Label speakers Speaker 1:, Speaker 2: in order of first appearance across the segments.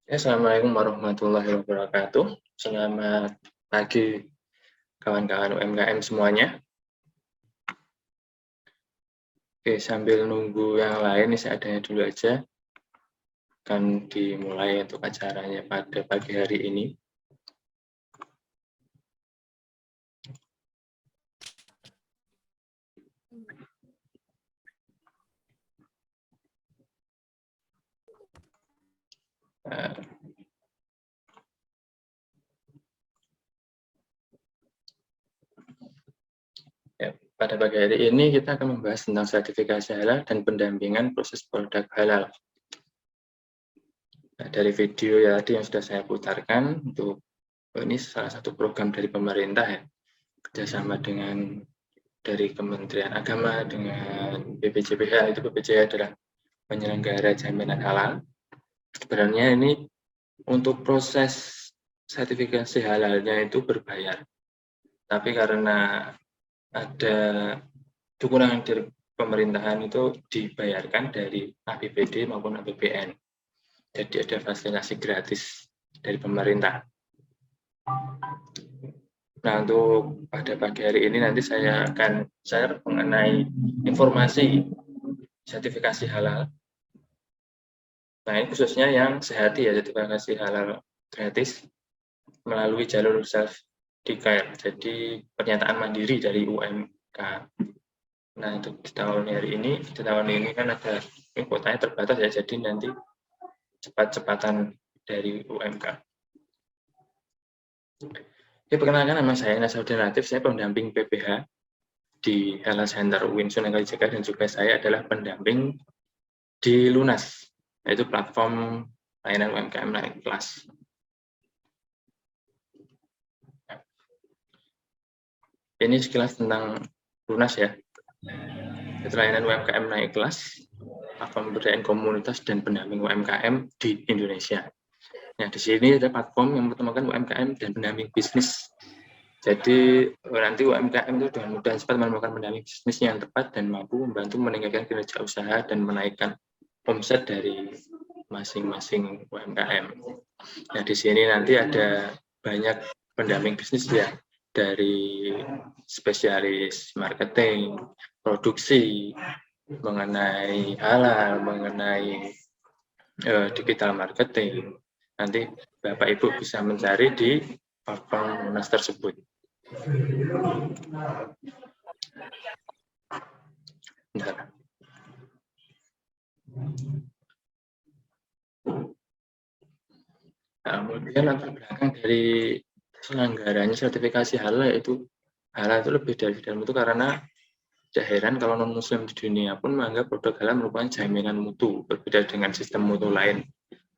Speaker 1: Assalamualaikum warahmatullahi wabarakatuh. Selamat pagi kawan-kawan UMKM semuanya. Oke, sambil nunggu yang lain, ini seadanya dulu aja. Akan dimulai untuk acaranya pada pagi hari ini. Pada pagi hari ini kita akan membahas tentang sertifikasi halal dan pendampingan proses produk halal. Nah, dari video ya tadi yang sudah saya putarkan, untuk ini salah satu program dari pemerintah ya, kerjasama dengan dari Kementerian Agama dengan BPJPH. Itu BPJPH adalah penyelenggara jaminan halal. Sebenarnya ini untuk proses sertifikasi halalnya itu berbayar, tapi karena ada dukungan dari pemerintahan itu dibayarkan dari APBD maupun APBN. Jadi ada fasilitasi gratis dari pemerintah. Nah, untuk pada pagi hari ini nanti saya akan share mengenai informasi sertifikasi halal. Nah, ini khususnya yang sehati ya, sertifikasi halal gratis melalui jalur self-declare, jadi pernyataan mandiri dari UMK. Nah, untuk di tahun ini kan ada kuotanya terbatas ya, jadi nanti cepat-cepatan dari UMK. Oke, perkenalkan, nama saya Nasruddin Latif, saya pendamping PPH di Halal Center UIN Sunan Kalijaga, dan juga saya adalah pendamping di Lunas, yaitu platform layanan UMKM naik kelas. Ini sekilas tentang Lunas ya. Itu layanan UMKM naik kelas, platform pemberdayaan komunitas dan pendamping UMKM di Indonesia. Nah, di sini ada platform yang mempertemukan UMKM dan pendamping bisnis. Jadi nanti UMKM itu dengan mudah cepat menemukan pendamping bisnis yang tepat dan mampu membantu meningkatkan kinerja usaha dan menaikkan omset dari masing-masing UMKM. Nah, di sini nanti ada banyak pendamping bisnis ya, dari spesialis marketing, produksi, mengenai halal, mengenai digital marketing. Nanti Bapak Ibu bisa mencari di platform Lunas tersebut. Bentar. Nah, kemudian latar belakang dari selenggaranya sertifikasi halal, yaitu halal itu lebih dari dalam itu karena tidak heran kalau non-muslim di dunia pun menganggap produk halal merupakan jaminan mutu, berbeda dengan sistem mutu lain.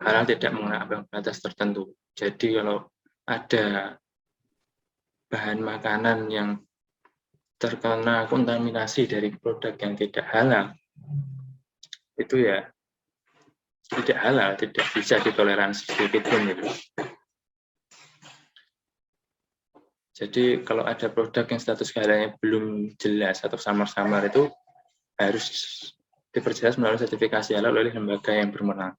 Speaker 1: Halal tidak mengenal batas tertentu. Jadi kalau ada bahan makanan yang terkena kontaminasi dari produk yang tidak halal, itu ya tidak halal, tidak bisa ditoleransi sedikit pun gitu. Jadi kalau ada produk yang status halalnya belum jelas atau samar-samar, itu harus diperjelas melalui sertifikasi halal oleh lembaga yang berwenang.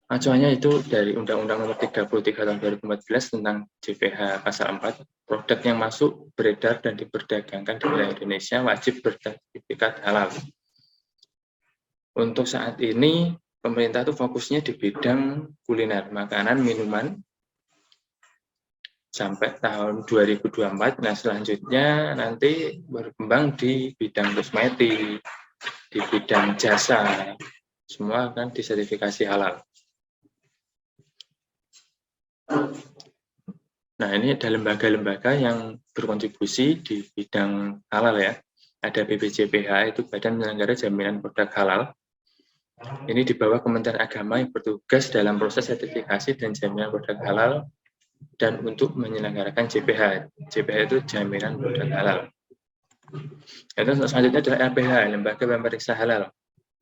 Speaker 1: Acuannya itu dari Undang-Undang Nomor 33 Tahun 2014 tentang JPH Pasal 4, produk yang masuk, beredar, dan diperdagangkan di wilayah Indonesia wajib bersertifikat halal. Untuk saat ini, pemerintah itu fokusnya di bidang kuliner, makanan, minuman, sampai tahun 2024. Nah, selanjutnya nanti berkembang di bidang kosmetik, di bidang jasa, semua akan disertifikasi halal. Nah, ini ada lembaga-lembaga yang berkontribusi di bidang halal ya. Ada BPJPH, itu Badan Penyelenggara Jaminan Produk Halal. Ini di bawah Kementerian Agama yang bertugas dalam proses sertifikasi dan jaminan produk halal dan untuk menyelenggarakan JPH. JPH itu Jaminan Produk Halal. Itu selanjutnya adalah LPH, Lembaga Pemeriksa Halal.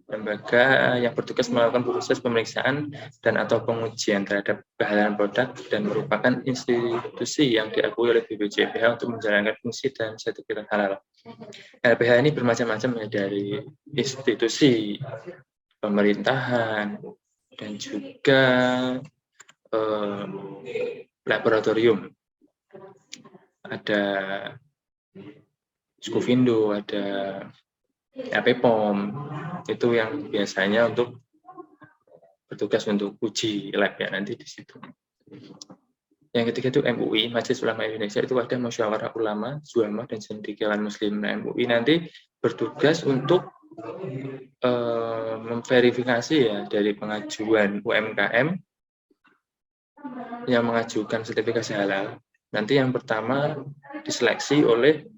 Speaker 1: lembaga yang bertugas melakukan proses pemeriksaan dan atau pengujian terhadap kehalalan produk dan merupakan institusi yang diakui oleh BPJPH untuk menjalankan fungsi dan sertifikat halal. LPH ini bermacam-macam ya, dari institusi pemerintahan dan juga laboratorium. Ada Skufindo, ada APPOM, itu yang biasanya untuk bertugas untuk uji lab ya nanti di situ. Yang ketiga itu MUI, Majelis Ulama Indonesia, itu ada Musyawarah Ulama, Zuamah, dan Cendekiawan Muslim. Nah, MUI nanti bertugas untuk memverifikasi ya dari pengajuan UMKM yang mengajukan sertifikasi halal. Nanti yang pertama diseleksi oleh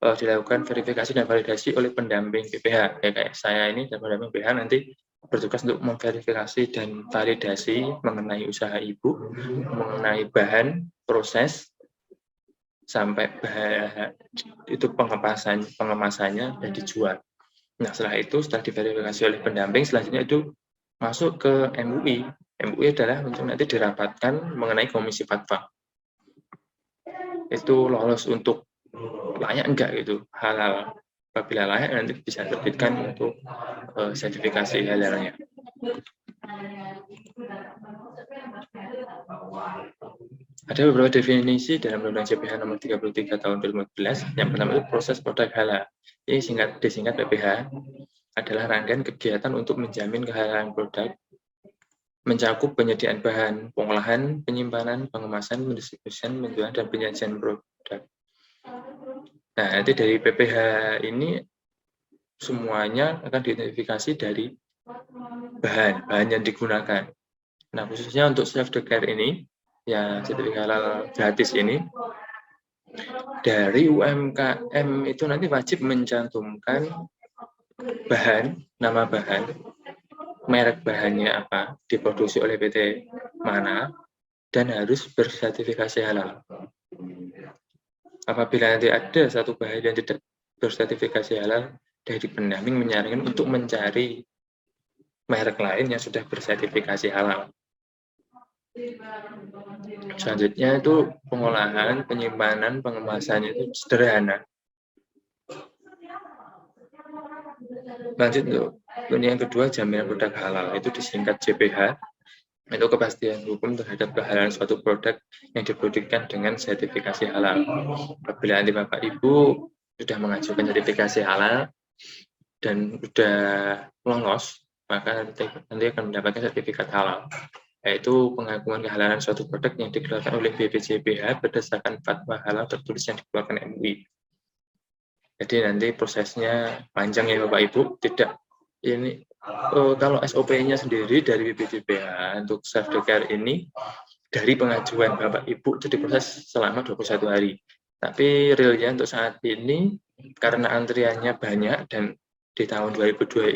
Speaker 1: dilakukan verifikasi dan validasi oleh pendamping BPH. Ya, kayak saya ini dan pendamping BPH nanti bertugas untuk memverifikasi dan validasi mengenai usaha ibu, mengenai bahan, proses, sampai bahan itu pengemasannya dan dijual. Nah, setelah itu, setelah diverifikasi oleh pendamping, selanjutnya itu masuk ke MUI. MUI adalah untuk nanti dirapatkan mengenai komisi fatwa. Itu lolos untuk layak enggak gitu, halal. Apabila layak nanti bisa terbitkan untuk sertifikasi halalnya. Ada beberapa definisi dalam Undang-Undang JPH nomor 33 tahun 2014. Yang pertama itu proses produk halal. Ini disingkat PPH, adalah rangkaian kegiatan untuk menjamin kehalalan produk, mencakup penyediaan bahan, pengolahan, penyimpanan, pengemasan, pendistribusian, penjualan, dan penyajian produk. Nah, nanti dari PPH ini semuanya akan diidentifikasi dari bahan yang digunakan. Nah, khususnya untuk self-declare ini, ya sertifikat halal gratis ini, dari UMKM itu nanti wajib mencantumkan bahan, nama bahan, merek bahannya apa, diproduksi oleh PT mana, dan harus bersertifikasi halal. Apabila nanti ada satu bahan yang tidak bersertifikasi halal, dari pendamping menyarankan untuk mencari merek lain yang sudah bersertifikasi halal. Selanjutnya itu pengolahan, penyimpanan, pengemasannya itu sederhana. Lanjut untuk yang kedua, jaminan produk halal, itu disingkat JPH. Itu kepastian hukum terhadap kehalalan suatu produk yang diproduksikan dengan sertifikasi halal. Apabila nanti Bapak Ibu sudah mengajukan sertifikasi halal dan sudah lolos, maka nanti akan mendapatkan sertifikat halal, yaitu pengakuan kehalalan suatu produk yang dikeluarkan oleh BPJPH berdasarkan fatwa halal tertulis yang dikeluarkan MUI. Jadi nanti prosesnya panjang ya Bapak Ibu, tidak ini kalau SOP-nya sendiri dari BPJPH untuk self-declare ini dari pengajuan Bapak Ibu itu diproses selama 21 hari. Tapi realnya untuk saat ini karena antriannya banyak dan di tahun 2022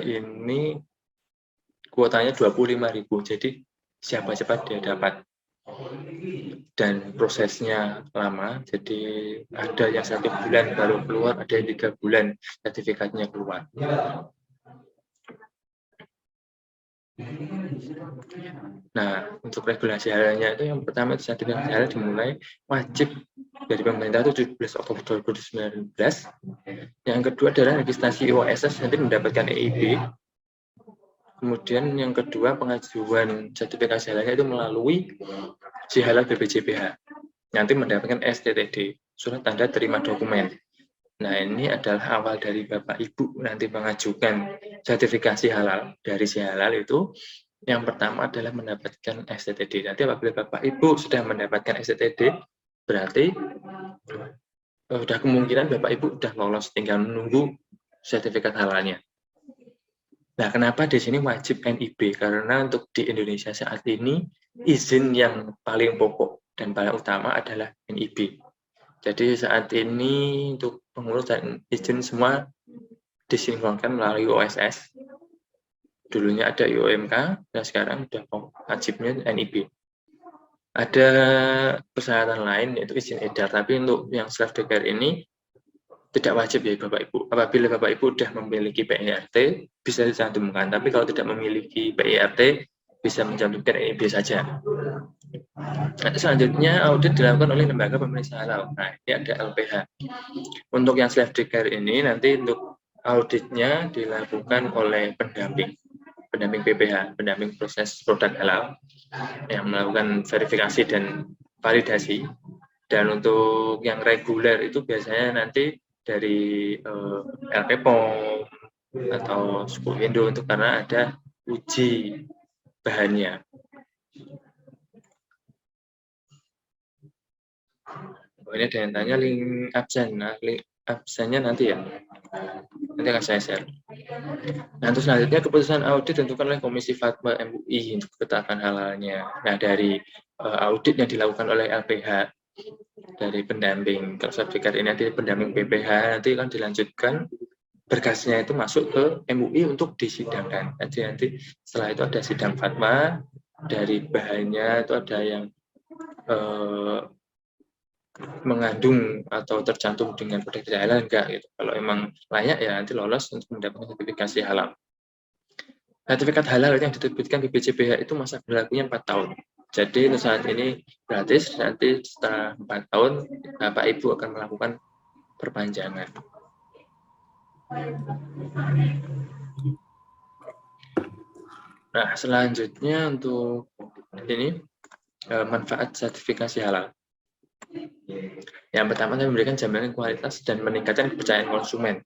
Speaker 1: ini kuotanya 25.000. Jadi siapa cepat dia dapat. Dan prosesnya lama, jadi ada yang 1 bulan baru keluar, ada yang 3 bulan sertifikatnya keluar. Nah, untuk regulasi halalnya itu yang pertama itu sertifikat halal dimulai wajib dari pemerintah itu 17 Oktober 2019. Yang kedua adalah registrasi OSS nanti mendapatkan EIB. Kemudian yang kedua pengajuan sertifikasi halalnya itu melalui Halal BPJPH. Nanti mendapatkan STTD, surat tanda terima dokumen. Nah, ini adalah awal dari Bapak Ibu nanti mengajukan sertifikasi halal. Dari si halal itu, yang pertama adalah mendapatkan STTD. Nanti apabila Bapak Ibu sudah mendapatkan STTD, berarti sudah kemungkinan Bapak Ibu sudah lolos, tinggal menunggu sertifikat halalnya. Nah, kenapa di sini wajib NIB? Karena untuk di Indonesia saat ini, izin yang paling pokok dan paling utama adalah NIB. Jadi saat ini untuk pengurus dan izin semua disinkronkan melalui OSS. Dulunya ada IOMK, dan sekarang sudah wajibnya NIB. Ada persyaratan lain yaitu izin edar, tapi untuk yang self-declare ini tidak wajib ya Bapak Ibu. Apabila Bapak Ibu sudah memiliki PIRT, bisa dicantumkan. Tapi kalau tidak memiliki PIRT, bisa mencantumkan NIB saja. Nanti selanjutnya audit dilakukan oleh lembaga pemeriksa halal. Nah, ini ada LPH. Untuk yang self declare ini nanti untuk auditnya dilakukan oleh pendamping PPH, pendamping proses produk halal yang melakukan verifikasi dan validasi. Dan untuk yang reguler itu biasanya nanti dari LP POM atau suku Indo untuk karena ada uji bahannya. Oh, ini ada yang tanya link absen. Nah, link absennya nanti ya. Nanti akan saya share. Nah, terus selanjutnya keputusan audit ditentukan oleh Komisi Fatwa MUI untuk ketetapan halalnya. Nah, dari audit yang dilakukan oleh LPH dari pendamping sertifikat ini nanti pendamping PPH nanti akan dilanjutkan berkasnya itu masuk ke MUI untuk disidangkan. Nanti setelah itu ada sidang fatwa dari bahannya itu ada yang mengandung atau tercantum dengan produk tidak halal enggak gitu. Kalau emang layak ya nanti lolos untuk mendapatkan sertifikasi halal. Sertifikat halal yang diterbitkan BPJPH itu masa berlakunya 4 tahun. Jadi untuk saat ini gratis, nanti setelah 4 tahun Bapak Ibu akan melakukan perpanjangan. Nah, selanjutnya untuk ini manfaat sertifikasi halal. Yang pertama, memberikan jaminan kualitas dan meningkatkan kepercayaan konsumen.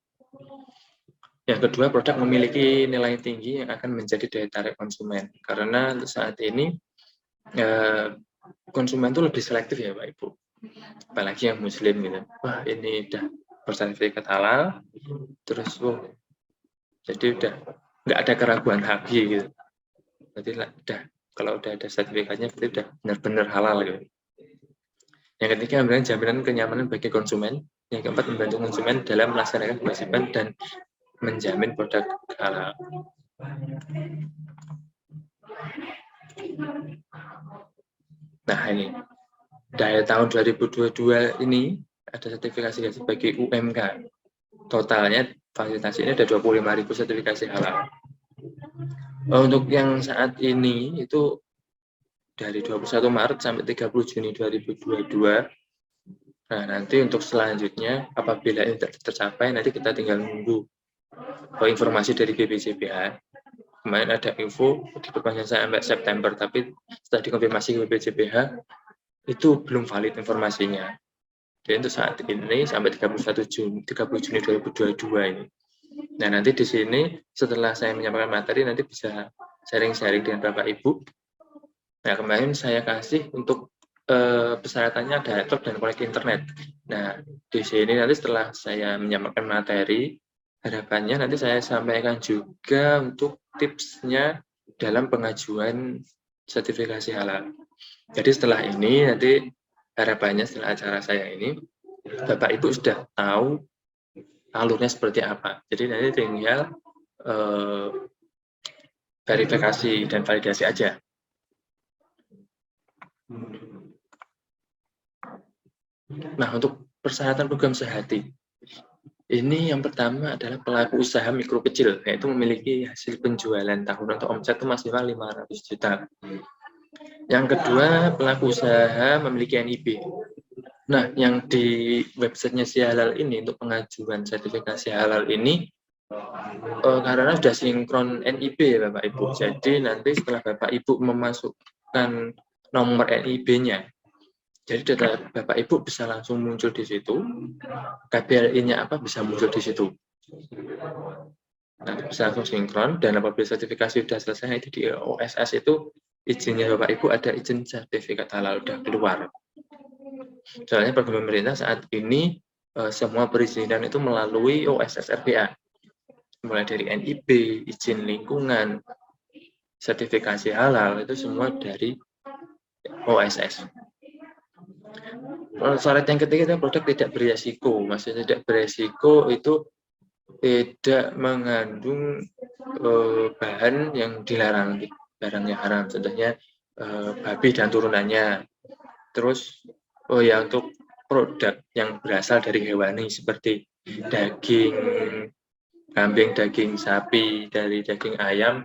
Speaker 1: Yang kedua, produk memiliki nilai tinggi yang akan menjadi daya tarik konsumen. Karena untuk saat ini konsumen itu lebih selektif ya Pak Ibu. Apalagi yang muslim gitu. Wah, ini udah bersertifikat halal, terus jadi udah nggak ada keraguan lagi gitu. Berarti udah kalau udah ada sertifikatnya berarti udah benar-benar halal gitu. Yang ketiga, memberikan jaminan kenyamanan bagi konsumen. Yang keempat, membantu konsumen dalam melaksanakan kewajiban dan menjamin produk halal. Nah, ini dari tahun 2022 ini ada sertifikasi sebagai UMK. Totalnya fasilitasi ini ada 25.000 sertifikasi halal. Untuk yang saat ini itu dari 21 Maret sampai 30 Juni 2022. Nah, nanti untuk selanjutnya apabila ini tercapai nanti kita tinggal menunggu informasi dari BPJPH. Kemarin ada info diperpanjang sampai September, tapi setelah dikonfirmasi ke BPJPH itu belum valid informasinya. Jadi untuk saat ini sampai 30 Juni 2022 ini. Nah, nanti di sini setelah saya menyampaikan materi nanti bisa sharing-sharing dengan Bapak Ibu. Nah, kemarin saya kasih untuk persyaratannya ada laptop dan koneksi internet. Nah, di sini nanti setelah saya menyampaikan materi, harapannya nanti saya sampaikan juga untuk tipsnya dalam pengajuan sertifikasi halal. Jadi setelah ini nanti harapannya setelah acara saya ini, Bapak Ibu sudah tahu alurnya seperti apa. Jadi nanti tinggal verifikasi dan validasi aja. Nah, untuk persyaratan program sehati, ini yang pertama adalah pelaku usaha mikro kecil, yaitu memiliki hasil penjualan tahunan atau omset itu maksimal 500 juta. Yang kedua, pelaku usaha memiliki NIB. Nah, yang di websitenya Si Halal ini untuk pengajuan sertifikasi halal ini karena sudah sinkron NIB ya Bapak Ibu. Jadi nanti setelah Bapak Ibu memasukkan nomor NIB-nya, jadi data Bapak Ibu bisa langsung muncul di situ, KBRI-nya apa bisa muncul di situ. Nanti bisa langsung sinkron, dan apabila sertifikasi sudah selesai, itu di OSS itu izinnya Bapak Ibu ada izin sertifikat halal sudah keluar. Soalnya program pemerintah saat ini semua perizinan itu melalui OSS RBA. Mulai dari NIB, izin lingkungan, sertifikasi halal, itu semua dari OSS. Syarat yang ketiga itu produk tidak beresiko. Maksudnya tidak beresiko itu tidak mengandung bahan yang dilarang, barang yang haram. Contohnya babi dan turunannya. Terus untuk produk yang berasal dari hewani seperti daging kambing, daging sapi, dari daging ayam,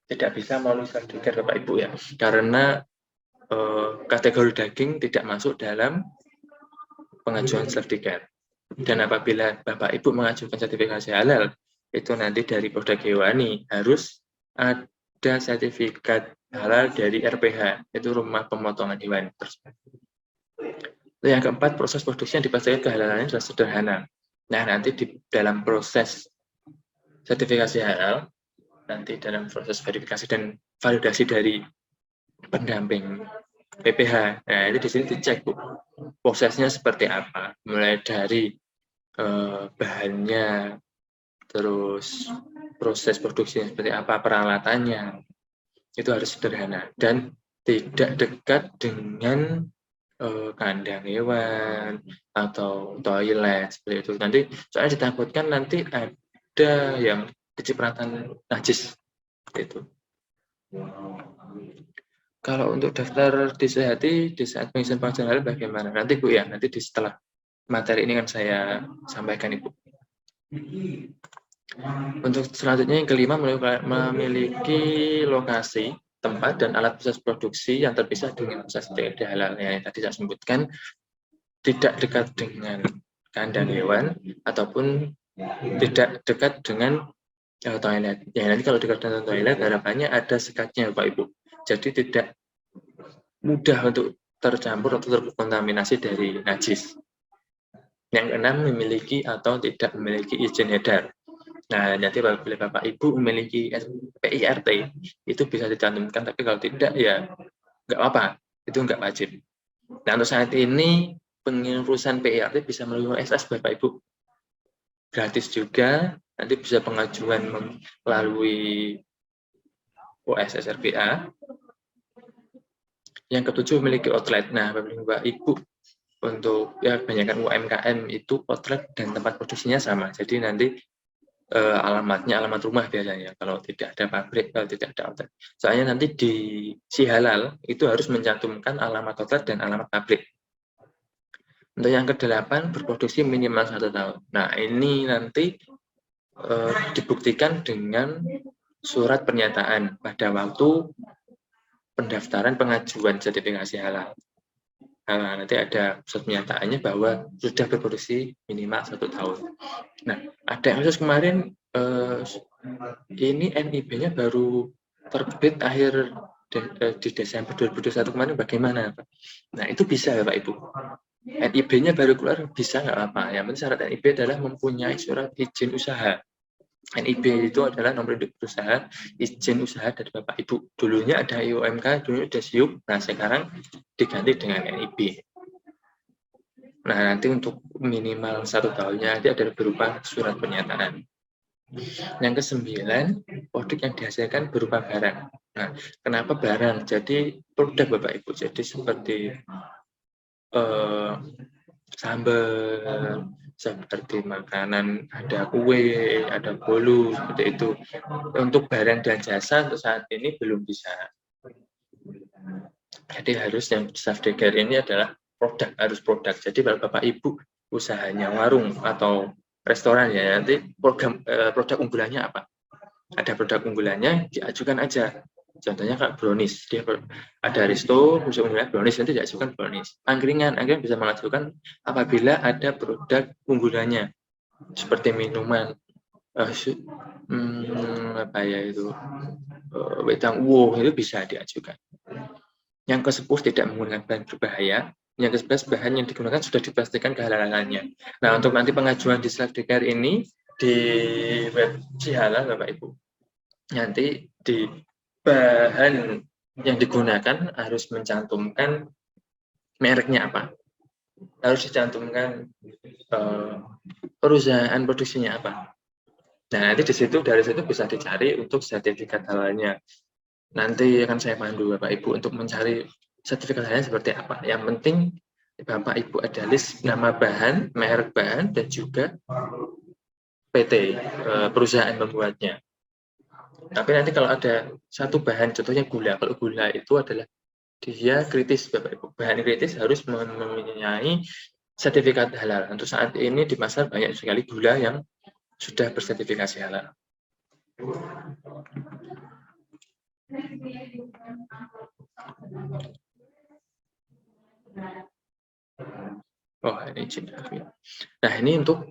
Speaker 1: tidak bisa melalui self-declare Bapak Ibu ya, karena kategori daging tidak masuk dalam pengajuan self-declare. Dan apabila Bapak Ibu mengajukan sertifikasi halal, itu nanti dari produk hewani harus ada sertifikat halal dari RPH, itu rumah pemotongan hewan. Yang keempat, proses produksi yang dipastikan kehalalannya adalah sederhana. Nah, nanti di dalam proses sertifikasi halal, nanti dalam proses verifikasi dan validasi dari pendamping PPH, nah itu di sini dicek Bu, prosesnya seperti apa, mulai dari bahannya, terus proses produksinya seperti apa, peralatannya, itu harus sederhana dan tidak dekat dengan kandang hewan atau toilet seperti itu. Nanti soalnya ditakutkan nanti ada yang kecipratan najis itu. Kalau untuk daftar disehati di saat pengisian pengajuan halal bagaimana? Nanti Bu ya, nanti di setelah materi ini kan saya sampaikan Ibu. Untuk selanjutnya yang kelima, memiliki lokasi, tempat, dan alat proses produksi yang terpisah dengan proses halal. Yang tadi saya sebutkan, tidak dekat dengan kandang hewan, ataupun tidak dekat dengan toilet. Ya, nanti kalau dekat dengan toilet, harapannya ada sekatnya Bapak Ibu. Jadi tidak mudah untuk tercampur atau terkontaminasi dari najis. Yang keenam, memiliki atau tidak memiliki izin edar. Nah, nanti apabila Bapak Ibu memiliki PIRT, itu bisa dicantumkan, tapi kalau tidak, ya nggak apa-apa, itu nggak wajib. Nah, untuk saat ini, pengurusan PIRT bisa melalui OSS Bapak Ibu. Gratis juga, nanti bisa pengajuan melalui OSS RPA. Yang ketujuh, memiliki outlet. Nah, Bapak Ibu, untuk ya kebanyakan UMKM itu outlet dan tempat produksinya sama. Jadi nanti alamatnya alamat rumah biasanya, kalau tidak ada pabrik, kalau tidak ada outlet. Soalnya nanti di si halal itu harus mencantumkan alamat outlet dan alamat pabrik. Untuk yang ke-8, berproduksi minimal 1 tahun. Nah, ini nanti dibuktikan dengan surat pernyataan pada waktu pendaftaran pengajuan sertifikasi halal. Nah, nanti ada surat pernyataannya bahwa sudah berproduksi minimal 1 tahun. Nah, ada yang kasus kemarin ini NIB-nya baru terbit akhir di Desember 2021 kemarin, bagaimana Pak? Nah, itu bisa ya Pak Ibu. NIB-nya baru keluar, bisa nggak apa. Yang penting syarat NIB adalah mempunyai surat izin usaha. NIB itu adalah nomor induk berusaha, izin usaha dari Bapak Ibu. Dulunya ada IUMK, dulunya ada SIUP, nah sekarang diganti dengan NIB. Nah, nanti untuk minimal 1 tahunnya nanti ada berupa surat pernyataan. Yang ke-9, produk yang dihasilkan berupa barang. Nah, kenapa barang? Jadi produk Bapak Ibu, jadi seperti sambal, seperti makanan, ada kue, ada bolu, seperti itu. Untuk barang dan jasa untuk saat ini belum bisa. Jadi harus yang self-declare ini adalah produk, harus produk. Jadi kalau Bapak Ibu usahanya warung atau restoran ya, nanti produk unggulannya apa? Ada produk unggulannya, diajukan aja. Contohnya kayak brownies, dia ada resto, khusus unggulan brownies, nanti diajukan brownies. Angkringan bisa mengajukan apabila ada produk unggulannya, seperti minuman, apa ya itu, wedang uwo, itu bisa diajukan. Yang ke-10, tidak menggunakan bahan berbahaya. Yang ke-11, bahan yang digunakan sudah dipastikan kehalalannya. Nah, untuk nanti pengajuan di self-declare ini di web Cihalal Bapak Ibu, nanti di bahan yang digunakan harus mencantumkan mereknya apa, harus dicantumkan perusahaan produksinya apa. Nah, nanti dari situ bisa dicari untuk sertifikat halalnya. Nanti akan saya pandu Bapak Ibu untuk mencari sertifikat halalnya seperti apa. Yang penting Bapak Ibu ada list nama bahan, merek bahan, dan juga PT, perusahaan pembuatnya. Tapi nanti kalau ada satu bahan, contohnya gula. Kalau gula itu adalah dia kritis, Bapak Ibu. Bahan kritis harus mempunyai sertifikat halal. Untuk saat ini di pasar banyak sekali gula yang sudah bersertifikasi halal. Oh, ini izin. Nah, ini untuk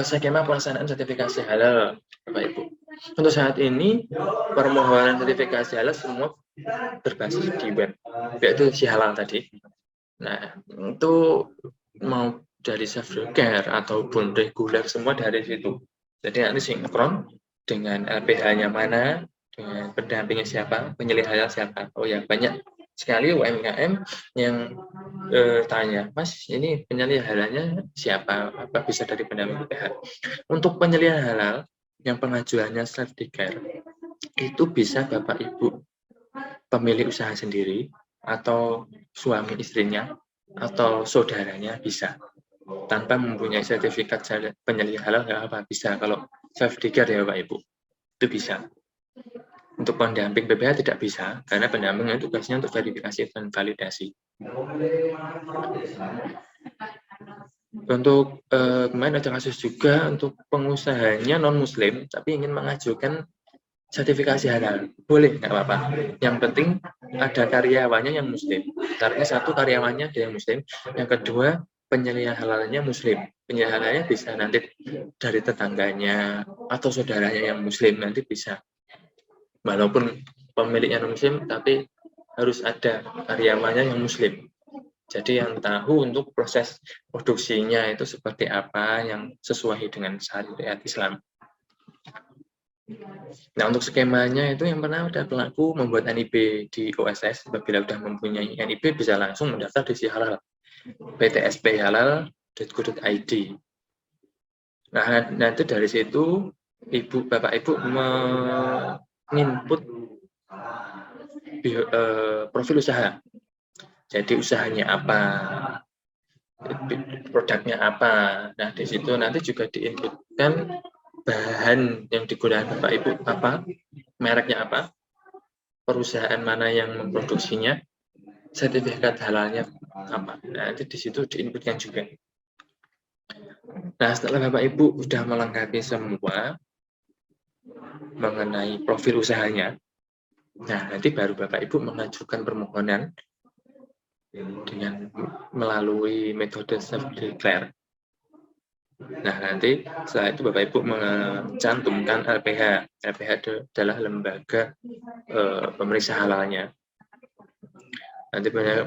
Speaker 1: skema pelaksanaan sertifikasi halal, Bapak Ibu. Untuk saat ini, permohonan sertifikasi halal semua berbasis di web, yaitu si halal tadi. Nah, itu mau dari self-care ataupun reguler semua dari situ. Jadi nanti sinkron dengan LPH-nya mana, dengan pendampingnya siapa, penyelih halal siapa. Oh ya, banyak sekali UMKM yang tanya, Mas, ini penyelih halalnya siapa? Apa bisa dari pendamping LPH? Untuk penyelih halal yang pengajuannya self-care, itu bisa Bapak Ibu pemilik usaha sendiri atau suami istrinya atau saudaranya bisa tanpa mempunyai sertifikat penyelih halal. Nggak apa bisa kalau self-care ya Bapak Ibu, itu bisa. Untuk pendamping BPH tidak bisa karena pendampingnya tugasnya untuk verifikasi dan validasi. Untuk kemarin ada kasus juga untuk pengusahanya non muslim tapi ingin mengajukan sertifikasi halal, boleh, nggak apa-apa. Yang penting ada karyawannya yang muslim. Artinya satu, karyawannya dia yang muslim. Yang kedua, penyelih halalnya muslim. Penyelih halalnya bisa nanti dari tetangganya atau saudaranya yang muslim, nanti bisa. Walaupun pemiliknya non muslim, tapi harus ada karyawannya yang muslim. Jadi yang tahu untuk proses produksinya itu seperti apa yang sesuai dengan syariat Islam. Nah, untuk skemanya itu yang pernah udah pelaku membuat NIB di OSS, apabila sudah mempunyai NIB bisa langsung mendaftar di si halal, ptsphalal.go.id. Nah, nanti dari situ Bapak Ibu menginput profil usaha. Jadi usahanya apa, produknya apa. Nah, di situ nanti juga diinputkan bahan yang digunakan Bapak Ibu apa, mereknya apa, perusahaan mana yang memproduksinya, sertifikat halalnya apa. Nah, nanti di situ diinputkan juga. Nah, setelah Bapak Ibu sudah melengkapi semua mengenai profil usahanya, nah nanti baru Bapak Ibu mengajukan permohonan dengan melalui metode self-declare. Nah, nanti setelah itu Bapak Ibu mencantumkan LPH. LPH adalah lembaga pemeriksa halalnya. Nanti banyak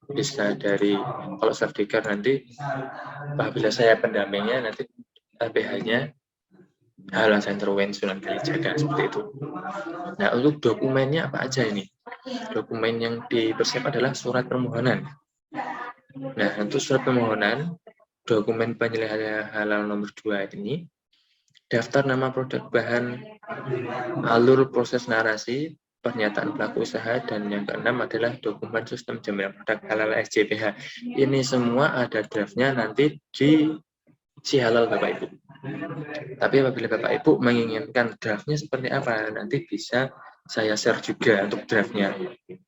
Speaker 1: bisa dari, kalau self-declare nanti apabila saya pendampingnya, nanti LPH-nya Halal Center UN Sunan Kalijaga, seperti itu. Nah, untuk dokumennya apa aja ini? Dokumen yang dipersiapkan adalah surat permohonan. Nah, untuk surat permohonan, dokumen penyelesaian halal nomor 2 ini, daftar nama produk bahan, alur proses narasi, pernyataan pelaku usaha, dan yang keenam adalah dokumen sistem jaminan produk halal SJPH. Ini semua ada draftnya nanti di si halal Bapak Ibu. Tapi apabila Bapak Ibu menginginkan draftnya seperti apa, nanti bisa saya share juga untuk draftnya.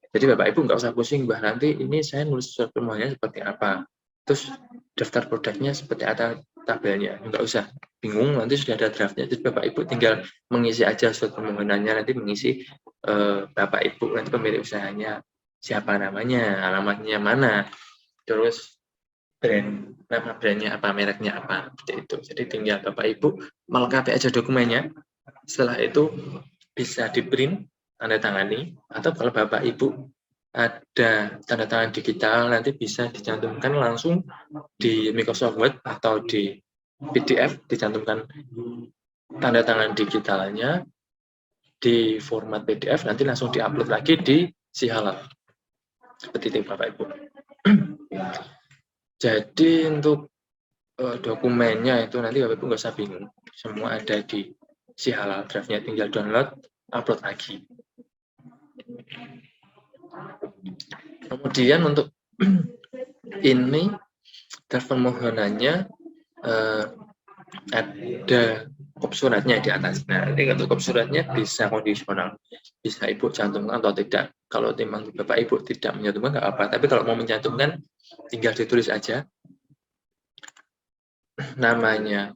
Speaker 1: Jadi Bapak Ibu nggak usah pusing, Mbah, nanti ini saya nulis surat permohonannya seperti apa, terus daftar produknya seperti apa tabelnya, nggak usah bingung, nanti sudah ada draftnya. Jadi Bapak Ibu tinggal mengisi aja surat permohonannya, nanti mengisi Bapak Ibu nanti pemilik usahanya siapa namanya, alamatnya mana, terus nama brandnya apa, mereknya apa, seperti itu. Jadi tinggal Bapak Ibu melengkapi aja dokumennya. Setelah itu bisa di print, tanda tangani, atau kalau Bapak Ibu ada tanda tangan digital, nanti bisa dicantumkan langsung di Microsoft Word atau di PDF, dicantumkan tanda tangan digitalnya di format PDF, nanti langsung diupload lagi di si halal. Seperti itu Bapak Ibu. Jadi untuk dokumennya itu nanti Bapak Ibu nggak usah bingung, semua ada di si halal, draftnya tinggal download, upload lagi. Kemudian untuk ini draft permohonannya ada kop suratnya di atas. Nah, ini untuk kop suratnya bisa kondisional, bisa Ibu cantumkan atau tidak. Kalau memang Bapak Ibu tidak mencantumkan nggak apa, tapi kalau mau mencantumkan tinggal ditulis aja namanya,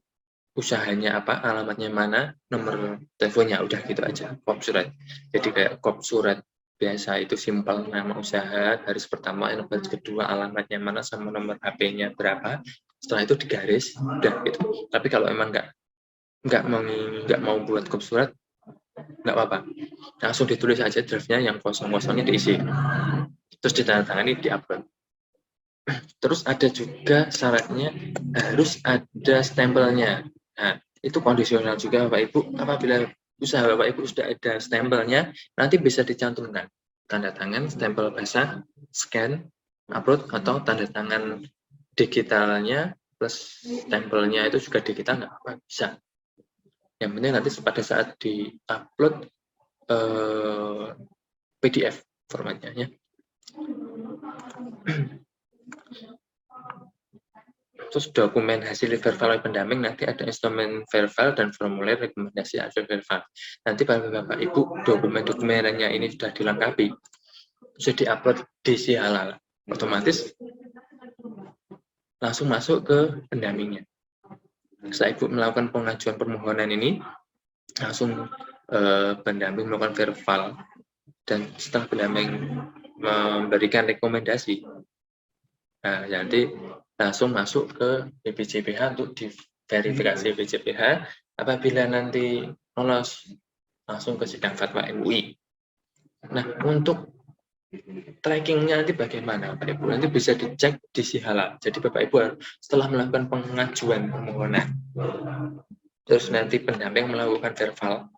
Speaker 1: usahanya apa, alamatnya mana, nomor teleponnya, udah gitu aja, kop surat. Jadi kayak kop surat biasa itu simpel, nama usaha, garis pertama, garis kedua, alamatnya mana, sama nomor HP-nya berapa. Setelah itu digaris, udah gitu. Tapi kalau emang nggak mau buat kop surat, nggak apa-apa. Langsung ditulis aja draftnya, yang kosong-kosongnya diisi. Terus ditandatangani, diupload. Terus ada juga syaratnya harus ada stempelnya. Nah, itu kondisional juga Bapak Ibu. Apabila usaha Bapak Ibu sudah ada stempelnya, nanti bisa dicantumkan tanda tangan, stempel basah, scan, upload, atau tanda tangan digitalnya plus stempelnya itu juga digital, nggak apa, bisa. Yang penting nanti pada saat di-upload PDF formatnya ya. Terus dokumen hasil verbal oleh pendamping, nanti ada instrumen verbal dan formulir rekomendasi hasil verbal. Nanti pada Bapak Ibu dokumen-dokumennya ini sudah dilengkapi, sudah diupload di Si Halal, otomatis langsung masuk ke pendampingnya. Setelah Ibu melakukan pengajuan permohonan ini, langsung pendamping melakukan verbal, dan setelah pendamping memberikan rekomendasi, nah nanti langsung masuk ke BPJPH untuk diverifikasi BPJPH. Apabila nanti lolos, langsung ke sidang fatwa MUI. Nah, untuk trackingnya nanti bagaimana Bapak Ibu? Nanti bisa dicek di Si Halal. Jadi Bapak Ibu setelah melakukan pengajuan permohonan, terus nanti pendamping melakukan verbal,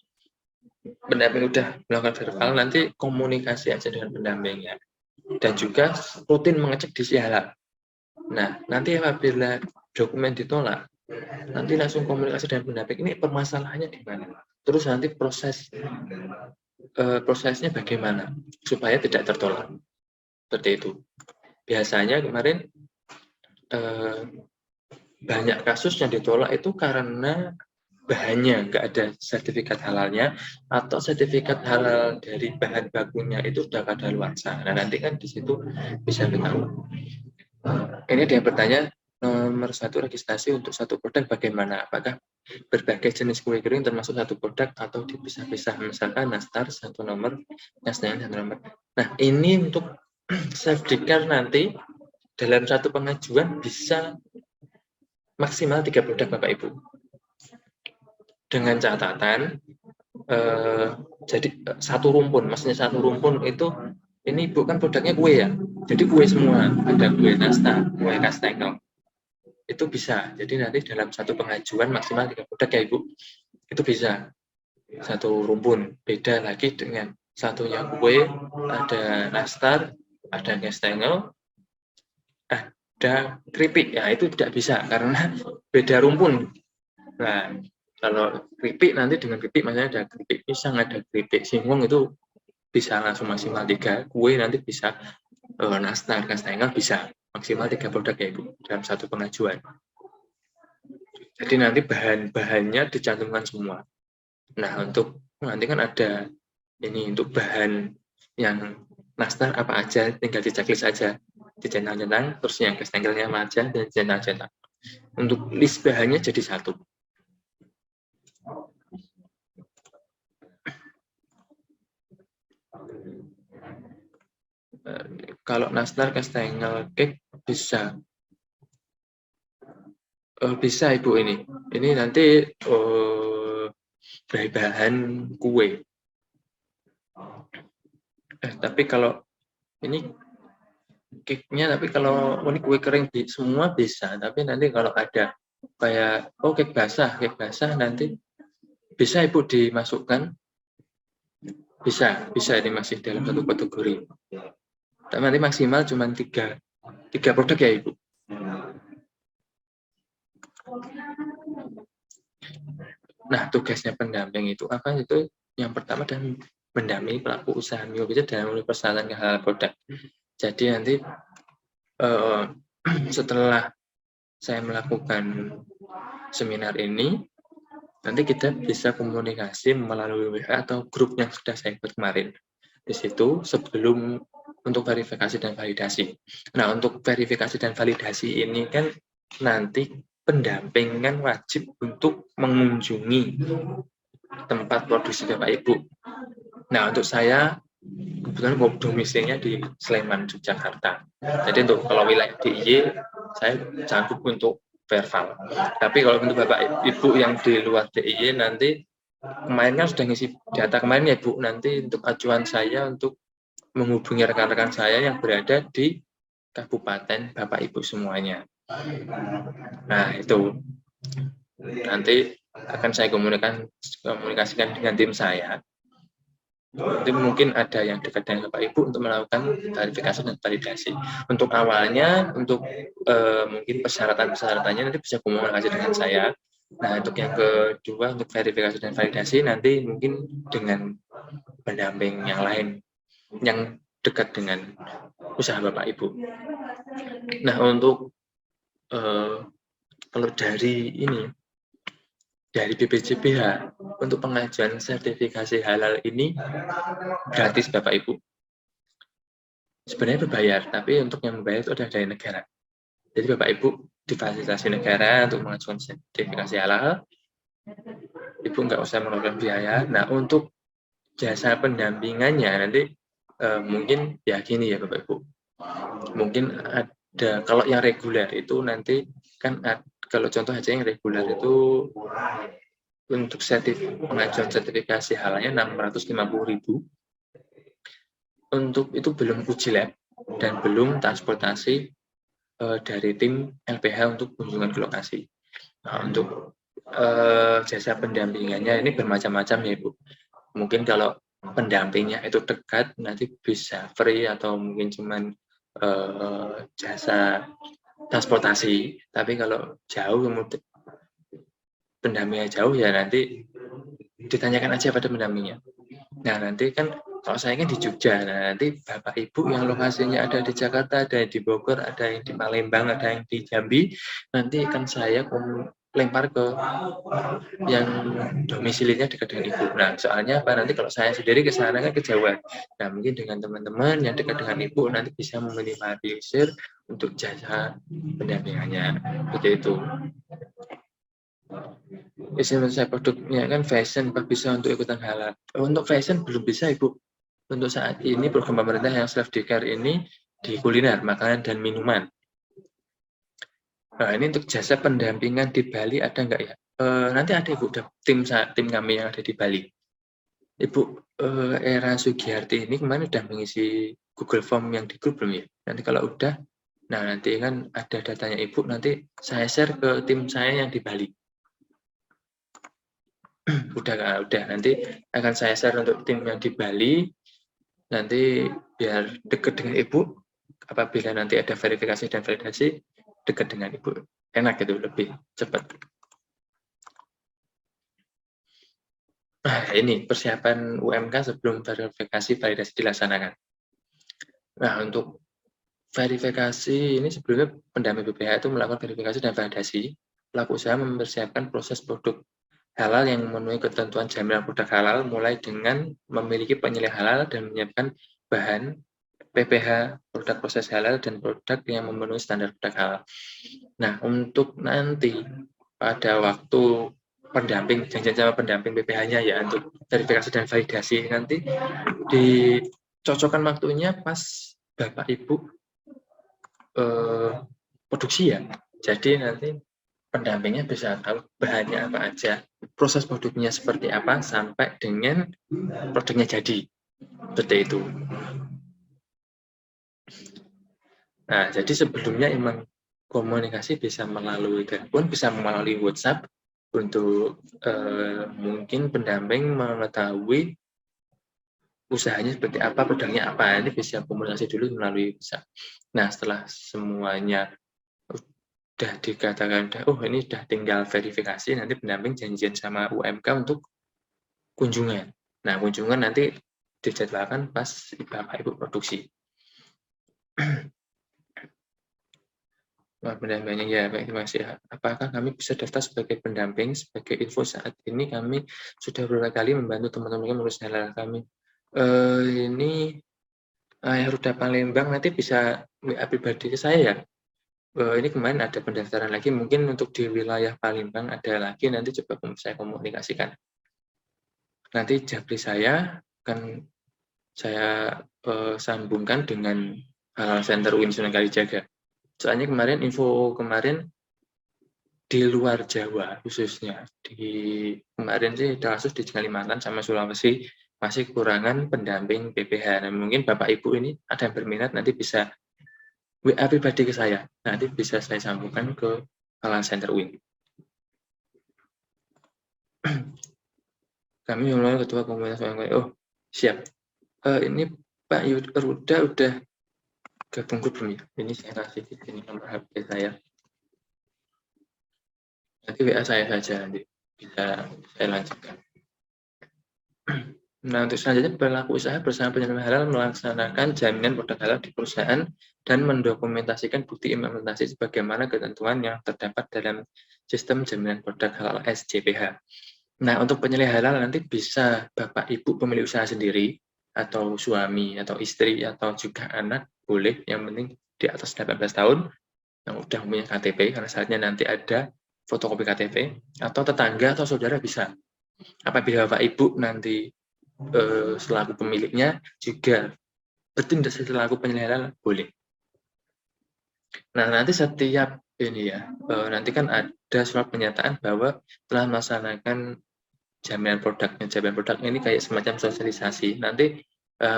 Speaker 1: pendamping udah melakukan verbal, nanti komunikasi aja dengan pendampingnya, dan juga rutin mengecek di Si Halal. Nah, nanti apabila dokumen ditolak, nanti langsung komunikasi dengan pendamping, ini permasalahannya di mana? Terus nanti prosesnya bagaimana supaya tidak tertolak. Seperti itu. Biasanya kemarin banyak kasus yang ditolak itu karena bahannya nggak ada sertifikat halalnya, atau sertifikat halal dari bahan bakunya itu sudah kadaluarsa. Nah, nanti kan di situ bisa ketahuan. Ini dia bertanya, nomor 1 registrasi untuk satu produk bagaimana? Apakah berbagai jenis kue kering termasuk satu produk atau dipisah-pisah? Misalkan nastar satu nomor, nastar satu nomor. Nah, ini untuk safety car nanti dalam satu pengajuan bisa maksimal 3 produk Bapak Ibu. Dengan catatan, jadi satu rumpun, maksudnya satu rumpun itu, ini Ibu kan produknya kue ya, jadi kue semua, ada kue nastar, kue kastengel, itu bisa. Jadi nanti dalam satu pengajuan maksimal 3 produk ya Ibu, itu bisa satu rumpun. Beda lagi dengan satunya kue, ada nastar, ada kastengel, ada keripik, ya itu tidak bisa karena beda rumpun. Nah, kalau keripik nanti dengan keripik, misalnya ada keripik pisang, ada keripik singkong, itu bisa langsung maksimal 3. Kue nanti bisa nastar, kastengel bisa maksimal 3 produk ya Ibu dalam satu pengajuan. Jadi nanti bahan-bahannya dicantumkan semua. Nah, untuk nanti kan ada ini untuk bahan yang nastar apa aja, tinggal diceklis aja, dicentang-centang, terus yang kastengelnya apa aja, dan dicentang-centang. Untuk list bahannya jadi satu. Kalau nastar, kastengel, cake bisa. Bisa Ibu ini. Ini nanti bahan kue. Tapi kalau ini cake-nya, tapi kalau ini kue kering semua bisa. Tapi nanti kalau ada kayak cake basah nanti bisa Ibu dimasukkan. Bisa ini masih dalam satu kategori. Tapi nanti maksimal cuma 3 produk ya Ibu. Nah, tugasnya pendamping itu apa? Itu yang pertama, dan mendampingi pelaku usaha mikro dalam persyaratan halal produk. Jadi nanti setelah saya melakukan seminar ini, nanti kita bisa komunikasi melalui WA atau grup yang sudah saya buat kemarin. Di situ sebelum untuk verifikasi dan validasi. Nah, untuk verifikasi dan validasi ini kan nanti pendamping kan wajib untuk mengunjungi tempat produksi Bapak Ibu. Nah, untuk saya kebetulan domisilinya di Sleman, Yogyakarta. Jadi untuk kalau wilayah DIY saya sanggup untuk verbal. Tapi kalau untuk Bapak Ibu yang di luar DIY nanti kemarin kan sudah ngisi data kemarin ya Bu, nanti untuk acuan saya untuk menghubungi rekan-rekan saya yang berada di kabupaten Bapak Ibu semuanya. Nah, itu nanti akan saya komunikasikan dengan tim saya. Nanti mungkin ada yang dekat dengan Bapak Ibu untuk melakukan verifikasi dan validasi. Untuk awalnya, untuk mungkin persyaratan-persyaratannya nanti bisa komunikasi dengan saya. Nah, untuk yang kedua, untuk verifikasi dan validasi nanti mungkin dengan pendamping yang lain yang dekat dengan usaha Bapak Ibu. Nah, untuk kalau dari BPJPH untuk pengajuan sertifikasi halal ini gratis Bapak Ibu. Sebenarnya berbayar, tapi untuk yang membayar itu ada dari negara. Jadi Bapak Ibu difasilitasi negara untuk mengajukan sertifikasi halal, Ibu nggak usah mengeluarkan biaya. Nah, untuk jasa pendampingannya nanti mungkin ya gini ya Bapak Ibu. Mungkin ada, kalau yang reguler itu nanti kan kalau contoh aja yang reguler itu untuk pengajuan sertifikasi halalnya 650.000. Untuk itu belum uji lab dan belum transportasi dari tim LPH untuk kunjungan ke lokasi. Nah, untuk jasa pendampingannya ini bermacam-macam ya Bu. Mungkin kalau pendampingnya itu dekat nanti bisa free atau mungkin cuman jasa transportasi. Tapi kalau jauh kemudian pendampingnya jauh ya nanti ditanyakan aja pada pendampingnya. Nah, nanti kan kalau saya kan di Jogja, nah nanti Bapak Ibu yang lokasinya ada di Jakarta, ada yang di Bogor, ada yang di Palembang, ada yang di Jambi, nanti akan saya lempar ke yang domisilinya dekat dengan Ibu. Nah, soalnya apa? Nanti kalau saya sendiri ke sana kan kejauhan. Nah, mungkin dengan teman-teman yang dekat dengan Ibu nanti bisa meminimalisir untuk jasa pendampingannya. Seperti itu. Istilah saya produknya kan fashion, Pak, bisa untuk ikutan halal. Untuk fashion belum bisa Ibu. Untuk saat ini program pemerintah yang self declare ini di kuliner, makanan dan minuman. Nah, ini untuk jasa pendampingan di Bali ada nggak ya? Nanti ada Ibu, tim kami yang ada di Bali. Ibu Era Sugiyarti ini kemarin sudah mengisi Google Form yang di grup belum ya? Nanti kalau udah, nah nanti kan ada datanya Ibu, nanti saya share ke tim saya yang di Bali. udah nanti akan saya share untuk tim yang di Bali. Nanti biar dekat dengan Ibu, apabila nanti ada verifikasi dan validasi, dekat dengan Ibu. Enak gitu, lebih cepat. Nah, ini persiapan UMK sebelum verifikasi validasi dilaksanakan. Nah, untuk verifikasi ini sebelumnya pendamping BPH itu melakukan verifikasi dan validasi. Pelaku usaha mempersiapkan proses produk halal yang memenuhi ketentuan jaminan produk halal, mulai dengan memiliki penilaian halal dan menyiapkan bahan PPH, produk proses halal, dan produk yang memenuhi standar produk halal. Nah, untuk nanti pada waktu pendamping, janjian sama pendamping PPH-nya ya, untuk verifikasi dan validasi, nanti dicocokkan waktunya pas Bapak Ibu produksi ya. Jadi nanti pendampingnya bisa tahu bahannya apa aja, proses produknya seperti apa, sampai dengan produknya jadi. Seperti itu. Nah, jadi sebelumnya emang komunikasi bisa melalui telepon, bisa melalui WhatsApp untuk mungkin pendamping mengetahui usahanya seperti apa, produknya apa. Ini bisa komunikasi dulu melalui WhatsApp. Nah, setelah semuanya udah dikatakan, oh ini udah tinggal verifikasi, nanti pendamping janjian sama UMK untuk kunjungan. Nah, kunjungan nanti dijadwalkan pas Bapak Ibu produksi. pendampingnya ya, baik, terima kasih. Apakah kami bisa daftar sebagai pendamping? Sebagai info saat ini kami sudah beberapa kali membantu teman-teman mengurus halal kami. Ini Ruda Palembang nanti bisa WA pribadi ke saya ya. Ini kemarin ada pendaftaran lagi, mungkin untuk di wilayah Palembang ada lagi, nanti coba saya komunikasikan. Nanti Japri saya akan saya sambungkan dengan Halal Center UIN Sunan Kalijaga. Soalnya info kemarin di luar Jawa khususnya, kemarin sih kasus di Kalimantan sama Sulawesi masih kekurangan pendamping PPH. Nah, mungkin Bapak Ibu ini ada yang berminat nanti bisa WA pribadi ke saya, nanti bisa saya sambungkan ke Halal Center UIN. Kami mulai ketua komunitas UMKM. Oh, siap. Ini Pak Ruda udah gabung grup belum ya? Ini saya kasih ini nomor HP saya. Nanti WA saya saja, nanti bisa saya lanjutkan. Nah, untuk selanjutnya pelaku usaha bersama penyelenggara halal melaksanakan jaminan produk halal di perusahaan dan mendokumentasikan bukti implementasi sebagaimana ketentuan yang terdapat dalam sistem jaminan produk halal SJPH. Nah, untuk penyelenggara halal nanti bisa Bapak Ibu pemilik usaha sendiri atau suami atau istri atau juga anak boleh, yang penting di atas 18 tahun yang udah punya KTP, karena saatnya nanti ada fotokopi KTP, atau tetangga atau saudara bisa. Apabila Bapak Ibu nanti selaku pemiliknya juga bertindak selaku penyelenggara boleh. Nah, nanti setiap ini ya, nanti kan ada surat pernyataan bahwa telah melaksanakan jaminan produknya. Jaminan produknya ini kayak semacam sosialisasi. Nanti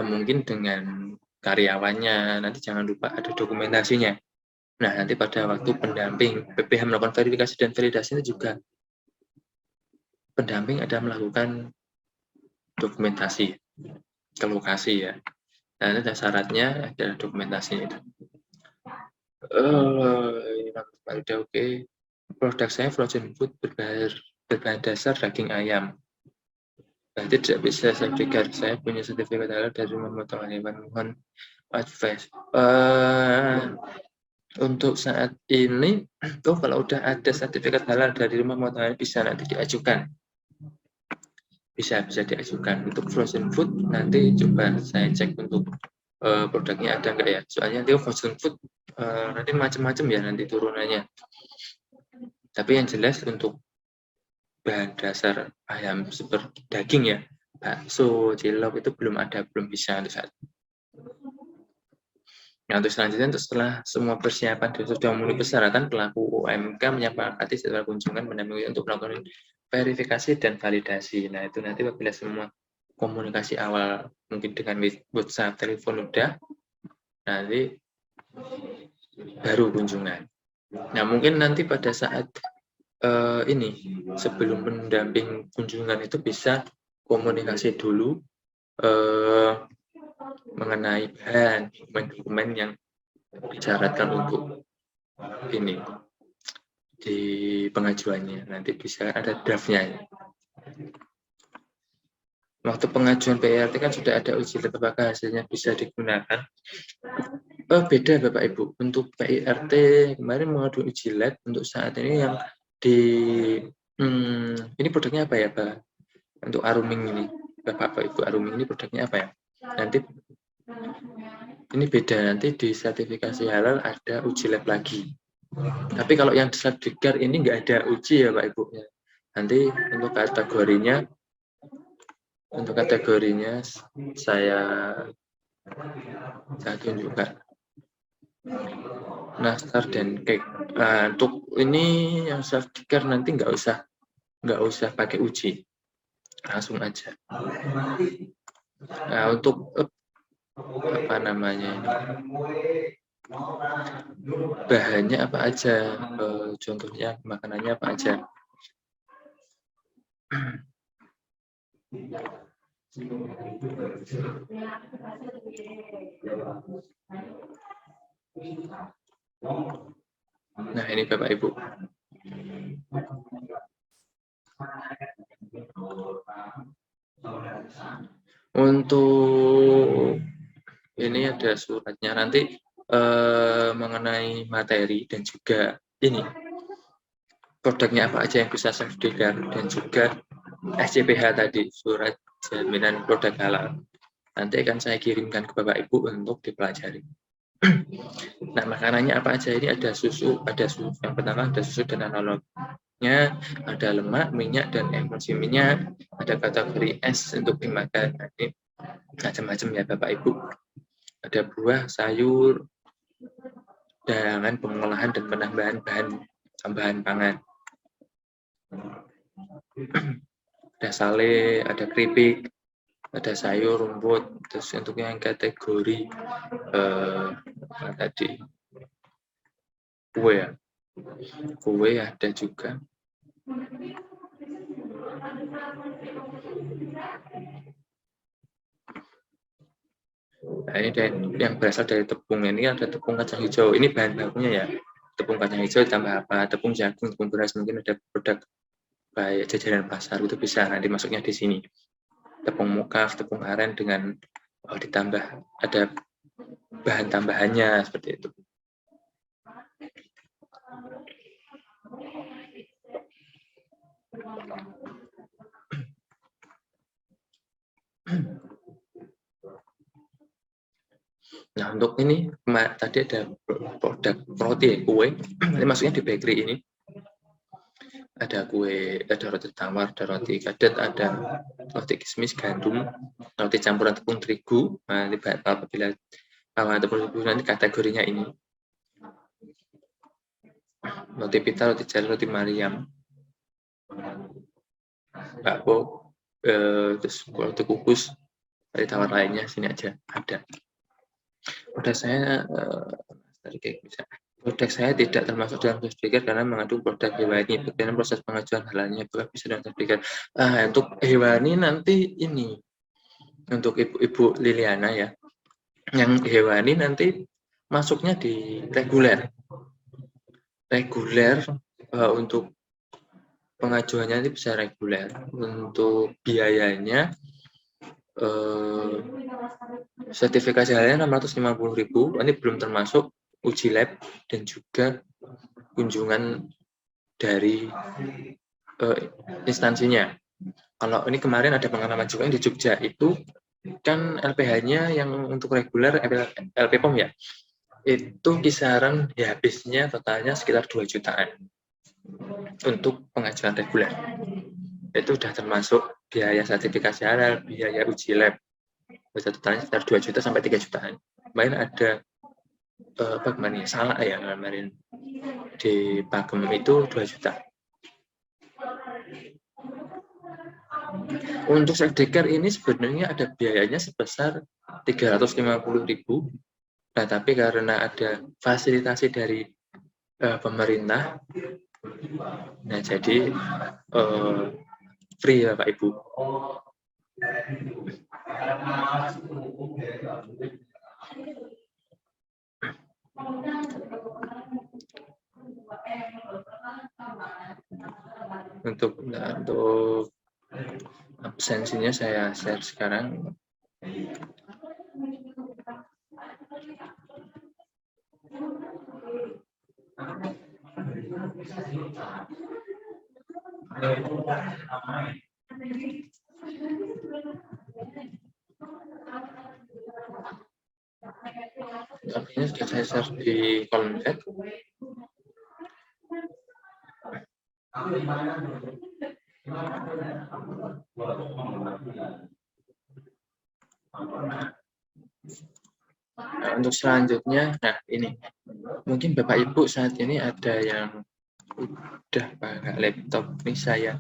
Speaker 1: mungkin dengan karyawannya, nanti jangan lupa ada dokumentasinya. Nah, nanti pada waktu pendamping PPH melakukan verifikasi dan validasi itu juga pendamping ada melakukan dokumentasi ke lokasi ya. Nah, ada syaratnya, ada dokumentasinya itu. Udah oke. Produk saya frozen food berbahan dasar daging ayam. Nanti tidak bisa sertifikat. Saya punya sertifikat halal dari rumah pemotongan hewan. Mohon advice. Untuk saat ini, kalau udah ada sertifikat halal dari rumah pemotongan bisa nanti diajukan. Bisa diajukan. Untuk frozen food nanti coba saya cek untuk produknya ada nggak ya. Soalnya nanti frozen food nanti macam-macam ya nanti turunannya. Tapi yang jelas untuk bahan dasar ayam seperti daging ya, bakso, cilok itu belum bisa untuk saat. Nah, untuk selanjutnya, setelah semua persiapan sudah memenuhi persyaratan, pelaku UMK menyepakati setelah kunjungan mendampingi untuk melakukan verifikasi dan validasi. Nah, itu nanti apabila semua komunikasi awal mungkin dengan WhatsApp, telepon udah, nanti baru kunjungan. Nah, mungkin nanti pada saat ini sebelum pendamping kunjungan itu bisa komunikasi dulu mengenai bahan dokumen yang disyaratkan untuk ini di pengajuannya, nanti bisa ada draftnya. Waktu pengajuan PRT kan sudah ada uji lab, apakah hasilnya bisa digunakan? Beda Bapak Ibu, untuk PIRT kemarin mengadu uji lab, untuk saat ini yang ini produknya apa ya Pak? Untuk Aruming ini, Bapak Ibu, Aruming ini produknya apa ya? Nanti ini beda, nanti di sertifikasi halal ada uji lab lagi. Tapi kalau yang di sertifikat ini nggak ada uji ya Pak Ibu. Nanti untuk kategorinya saya tunjukkan. Nastar dan cake. Untuk ini yang sertifikat nanti nggak usah pakai uji, langsung aja. Nah, untuk apa namanya ini, bahannya apa aja, contohnya makanannya apa aja. Nah, ini Bapak Ibu. Untuk ini ada suratnya, nanti mengenai materi dan juga ini produknya apa aja yang bisa self-declare dan juga SCPH tadi, surat jaminan produk halal. Nanti akan saya kirimkan ke Bapak Ibu untuk dipelajari. Nah, makanannya apa aja? Ini ada susu. Yang pertama ada susu dan analognya, ada lemak, minyak, dan emulsi minyak. Ada kategori es untuk dimakan. Nah, ini macam-macam ya Bapak Ibu. Ada buah, sayur, dengan pengolahan dan penambahan tambahan pangan. Ada sale, ada keripik, ada sayur, rumput. Terus untuk yang kategori tadi kue ada juga. Nah, ini yang berasal dari tepung. Ini ada tepung kacang hijau. Ini bahan bakunya ya. Tepung kacang hijau ditambah apa? Tepung jagung, tepung beras. Mungkin ada produk kayak jajanan pasar itu bisa nanti masuknya di sini. Tepung mukaf, tepung aren dengan ditambah ada bahan tambahannya seperti itu. Nah, untuk ini tadi ada produk roti kue. Ini masuknya di bakery ini. Ada kue, ada roti tawar, ada roti kadet, ada roti kismis gandum, roti campuran tepung terigu. Nah, apabila tepung terigu nanti kategorinya ini. Roti pita, roti jari, roti Mariam, bakpo, terus roti kukus, roti tawar lainnya sini aja ada. Produk saya produk saya tidak termasuk dalam sertifikat karena mengandung produk hewani. Bagaimana proses pengajuan halalnya apakah bisa dalam sertifikat? Untuk hewani nanti ini untuk Ibu Liliana ya. Yang hewani nanti masuknya di reguler. Untuk pengajuannya nanti bisa reguler. Untuk biayanya sertifikasi halalnya 650.000. Ini belum termasuk uji lab dan juga kunjungan dari instansinya. Kalau ini kemarin ada pengalaman juga yang di Jogja itu kan LPH-nya yang untuk reguler LPPOM ya, itu kisaran ya habisnya totalnya sekitar 2 jutaan untuk pengajuan reguler. Itu sudah termasuk biaya sertifikasi halal, biaya uji lab. Totalnya sekitar 2 juta sampai 3 jutaan. Kemarin ada salah ya kemarin di Pagem itu 2 juta. Untuk self-declare ini sebenarnya ada biayanya sebesar 350.000. Nah, tapi karena ada fasilitasi dari pemerintah, nah jadi free ya Pak Ibu. Untuk absensinya saya share sekarang. Artinya sudah saya share di kolom chat. Nah, untuk selanjutnya, nah ini mungkin Bapak Ibu saat ini ada yang udah pakai laptop ini saya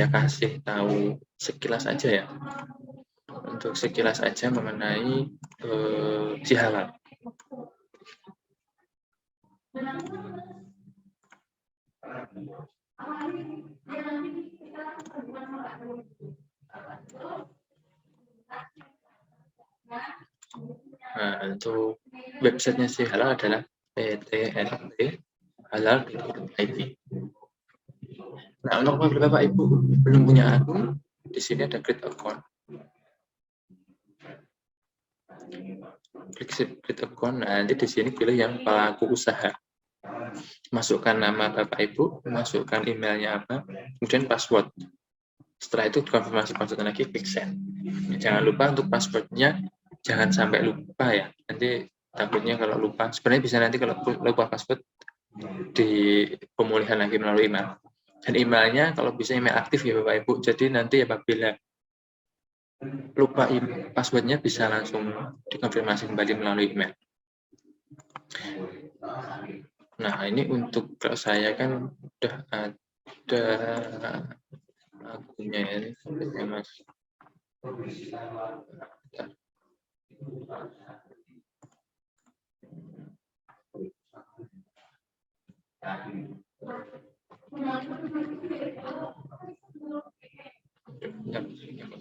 Speaker 1: kasih tahu sekilas aja ya, untuk sekilas aja mengenai si halal. Nah, untuk websitenya si halal adalah ptlp.halal.id. Nah, untuk Bapak Ibu belum punya akun, di sini ada create account. Klik create account. akun. Nah, nanti di sini pilih yang pelaku usaha. Masukkan nama Bapak Ibu, masukkan emailnya apa, kemudian password. Setelah itu konfirmasi password lagi, klik send. Jangan lupa untuk passwordnya jangan sampai lupa ya. Nanti takutnya kalau lupa, sebenarnya bisa nanti kalau lupa password di pemulihan lagi melalui email. Dan emailnya kalau bisa email aktif ya Bapak Ibu. Jadi nanti apabila lupa passwordnya bisa langsung dikonfirmasi kembali melalui email. Nah, ini untuk kalau saya kan udah ada akunnya ya, Mas.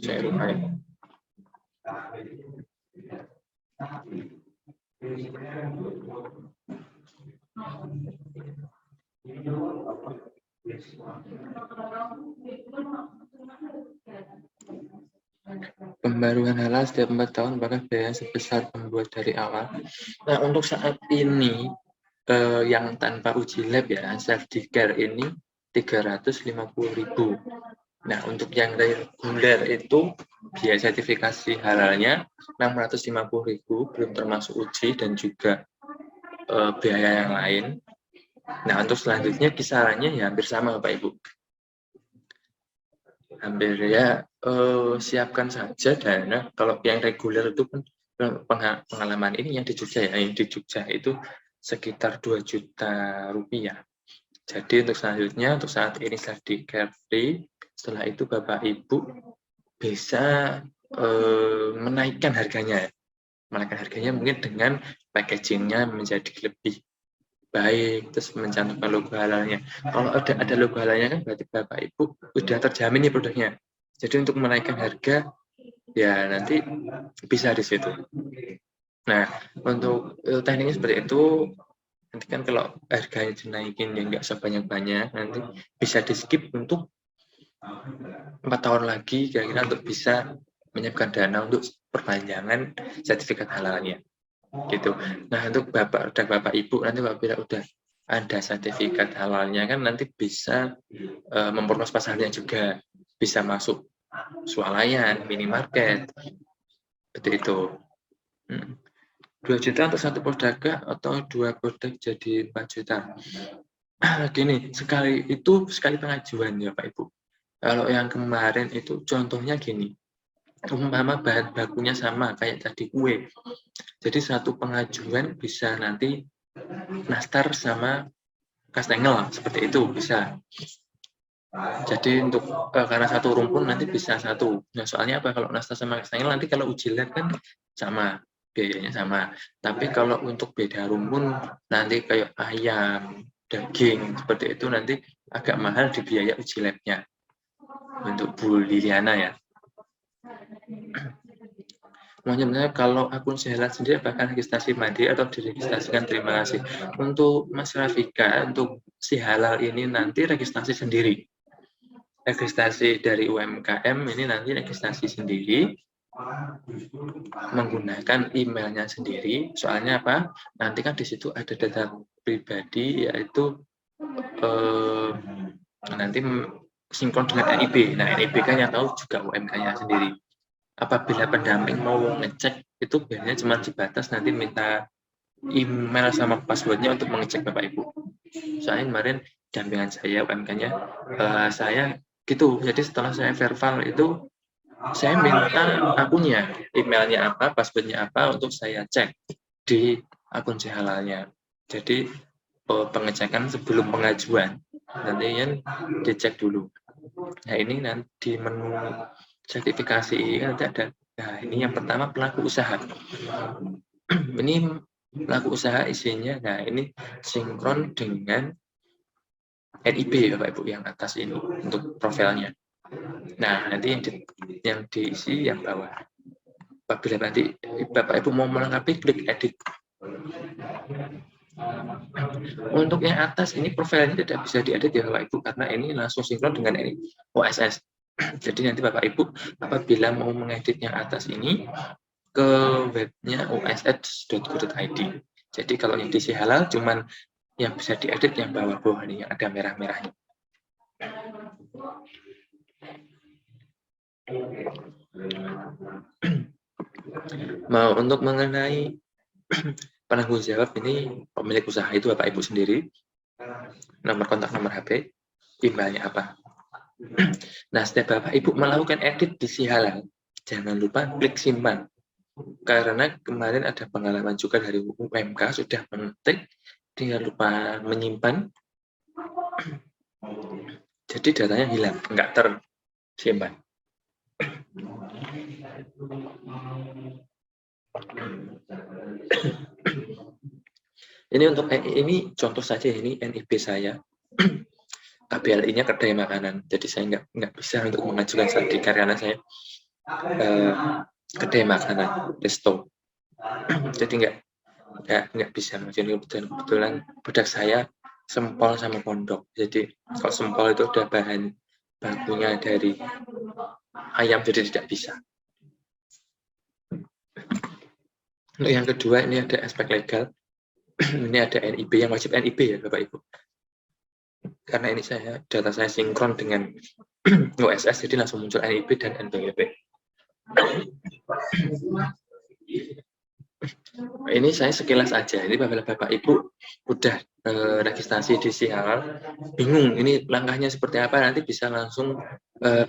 Speaker 1: Saya lupa ya. Pembaruan halal setiap 4 tahun, apakah biaya sebesar pembuat dari awal? Nah, untuk saat ini yang tanpa uji lab ya, self declare ini 350.000. Nah, untuk yang reguler itu biaya sertifikasi halalnya 650.000, belum termasuk uji dan juga biaya yang lain. Nah, untuk selanjutnya kisarannya ya hampir sama Bapak Ibu. Hampir ya, siapkan saja dana. Kalau yang reguler itu kan pengalaman ini yang di Jogja ya, yang di Jogja itu sekitar 2 juta rupiah. Jadi untuk selanjutnya, untuk saat ini self declare free, setelah itu Bapak Ibu bisa menaikkan harganya. Menaikkan harganya mungkin dengan packagingnya menjadi lebih baik, terus mencantumkan logo halalnya. Kalau ada logo halalnya kan berarti Bapak Ibu udah terjamin nih produknya. Jadi untuk menaikkan harga ya nanti bisa di situ. Nah, untuk tekniknya seperti itu. Nanti kan kalau harganya dinaikin ya nggak sebanyak-banyak, nanti bisa di skip untuk 4 tahun lagi kira-kira untuk bisa menyiapkan dana untuk perpanjangan sertifikat halalnya. Gitu. Nah, untuk Bapak Ibu nanti apabila udah ada sertifikat halalnya kan nanti bisa memperluas pasarnya juga, bisa masuk swalayan, minimarket, seperti itu. 2 juta untuk satu produk atau 2 produk jadi 4 juta. Gini, sekali pengajuan ya Pak Ibu. Kalau yang kemarin itu contohnya gini, umpama bahan bakunya sama kayak tadi kue. Jadi satu pengajuan bisa nanti nastar sama kastengel, seperti itu bisa. Jadi untuk karena satu rumpun nanti bisa satu. Nah, soalnya apa, kalau nastar sama kastengel nanti kalau uji lab kan sama, biayanya sama. Tapi kalau untuk beda rumpun nanti kayak ayam, daging seperti itu nanti agak mahal di biaya uji labnya. Untuk Bu Liliana ya. Sebenarnya kalau akun Sehlan sendiri apakah registrasi mandiri atau diregistrasikan? Terima kasih. Untuk Mas Rafika, untuk si halal ini nanti registrasi sendiri. Registrasi dari UMKM ini nanti registrasi sendiri, menggunakan emailnya sendiri. Soalnya apa? Nanti kan di situ ada data pribadi, yaitu nanti sinkron dengan NIB. Nah, NIB kan yang tahu juga UMK-nya sendiri. Apabila pendamping mau ngecek, itu biasanya cuma sebatas nanti minta email sama passwordnya untuk mengecek Bapak Ibu. Soalnya kemarin dampingan saya, UMK-nya, saya gitu. Jadi setelah saya verbal itu, saya minta akunnya, emailnya apa, passwordnya apa, untuk saya cek di akun Sehalalnya. Jadi pengecekan sebelum pengajuan, nanti yang dicek dulu. Nah, ini nanti di menu sertifikasi ini nanti ada. Nah, ini yang pertama pelaku usaha. Ini pelaku usaha isinya, nah ini sinkron dengan NIB Bapak Ibu yang atas ini untuk profilnya. Nah, nanti yang diisi yang bawah. Apabila nanti Bapak Ibu mau melengkapi, klik edit. Untuk yang atas ini profilnya tidak bisa diedit ya Bapak Ibu, karena ini langsung sinkron dengan OSS. Jadi nanti Bapak Ibu apabila mau mengedit yang atas ini, ke webnya uss.go.id. Jadi kalau yang diisi halal cuman yang bisa diedit yang bawah-bawah nih, yang ada merah-merahnya. Mau untuk mengenai penanggung jawab ini pemilik usaha itu Bapak Ibu sendiri, nomor kontak, nomor HP, imbalnya apa. Nah, setiap Bapak Ibu melakukan edit di si halal, jangan lupa klik simpan. Karena kemarin ada pengalaman juga dari UMK sudah mengetik, dia lupa menyimpan, jadi datanya hilang, nggak tersimpan. Ini untuk ini contoh saja, ini NIB saya, KBLI-nya kedai makanan, jadi saya nggak bisa untuk mengajukan sertifikat karena saya kedai makanan, resto. Jadi nggak bisa mengajukan. Kebetulan budak saya sempol sama pondok. Jadi kalau sempol itu udah bahan bakunya dari ayam, jadi tidak bisa. Untuk yang kedua ini ada aspek legal. Ini ada NIB, yang wajib NIB ya Bapak Ibu. Karena ini data saya sinkron dengan OSS, jadi langsung muncul NIB dan NPWP. Ini saya sekilas aja. Ini Bapak Ibu udah registrasi di si halal, bingung ini langkahnya seperti apa, nanti bisa langsung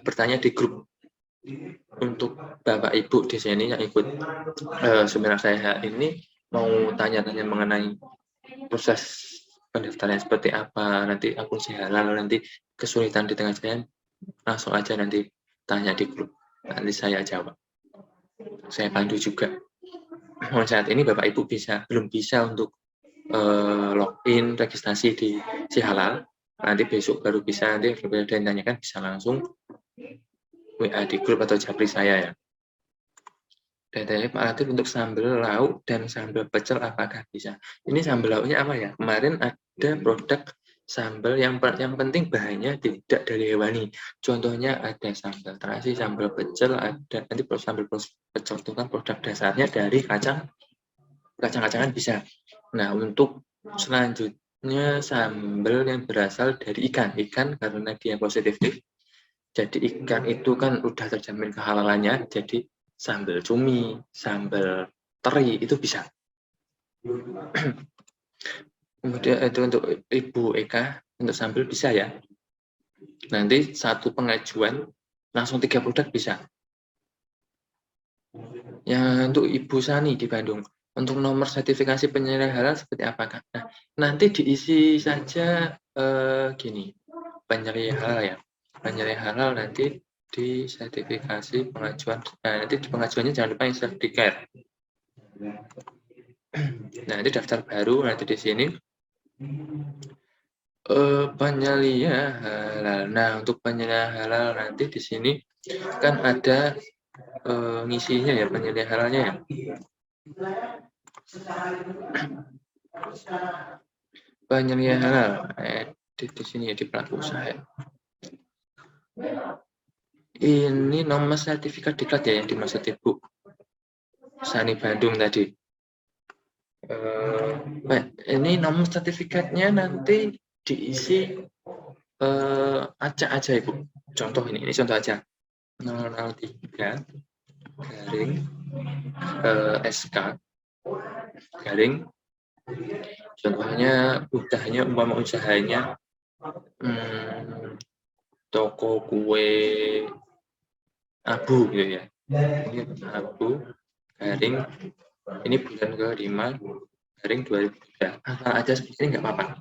Speaker 1: bertanya di grup. Untuk Bapak Ibu di sini yang ikut seminar saya ini mau tanya-tanya mengenai proses pendaftaran seperti apa, nanti akun si halal, nanti kesulitan di tengah jalan, langsung aja nanti tanya di grup, nanti saya jawab, saya pandu juga. Saat ini Bapak Ibu belum bisa untuk login registrasi di si halal, nanti besok baru bisa, nanti kalau ada yang tanyakan bisa langsung WA di grup atau japri saya ya. Datanya Pak Latif untuk sambal lauk dan sambal pecel apakah bisa? Ini sambal lauknya apa ya? Kemarin ada produk sambal yang penting bahannya tidak dari hewani. Contohnya ada sambal terasi, sambal pecel, ada nanti sambal pecel itu kan produk dasarnya dari kacang-kacangan bisa. Nah, untuk selanjutnya sambal yang berasal dari ikan karena dia positif. Jadi ikan itu kan udah terjamin kehalalannya, jadi sambal cumi, sambal teri itu bisa. Kemudian itu untuk Ibu Eka, untuk sambal bisa ya. Nanti satu pengajuan langsung 3 produk bisa. Ya, untuk Ibu Sani di Bandung, untuk nomor sertifikasi penyedia halal seperti apakah? Nah, nanti diisi saja gini, penyedia halal ya. Penyedia halal nanti di sertifikasi pengajuan. Nah, nanti di pengajuannya jangan lupa yang sertifikat. Nah, nanti daftar baru nanti di sini penyelia halal. Nah, untuk penyelia halal nanti di sini kan ada ngisinya ya, penyelia halalnya ya. Penyelia halal di sini ya, di pelaku usaha. Ini nomor sertifikat diklat ya yang dimaksud Ibu Sani Bandung tadi. Ini nomor sertifikatnya nanti diisi acak aja Ibu. Contoh ini contoh aja. 003 garing SK garing, contohnya umpama usahanya toko kue Abu gitu ya. Ini Abu garing, ini bulan ke-5 garing 2003. Asal aja seperti ini nggak apa-apa.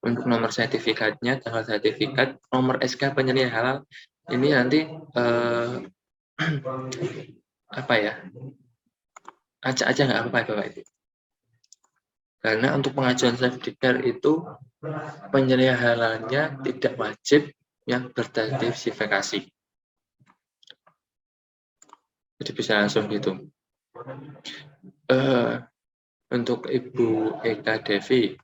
Speaker 1: Untuk nomor sertifikatnya, tanggal sertifikat, nomor SK penyelia halal, ini nanti apa ya? Acak aja nggak apa-apa Bapak Ibu. Karena untuk pengajuan sertifikat itu penyelia halalnya tidak wajib yang bersertifikasi. Jadi bisa langsung gitu. Untuk Ibu Eka Devi,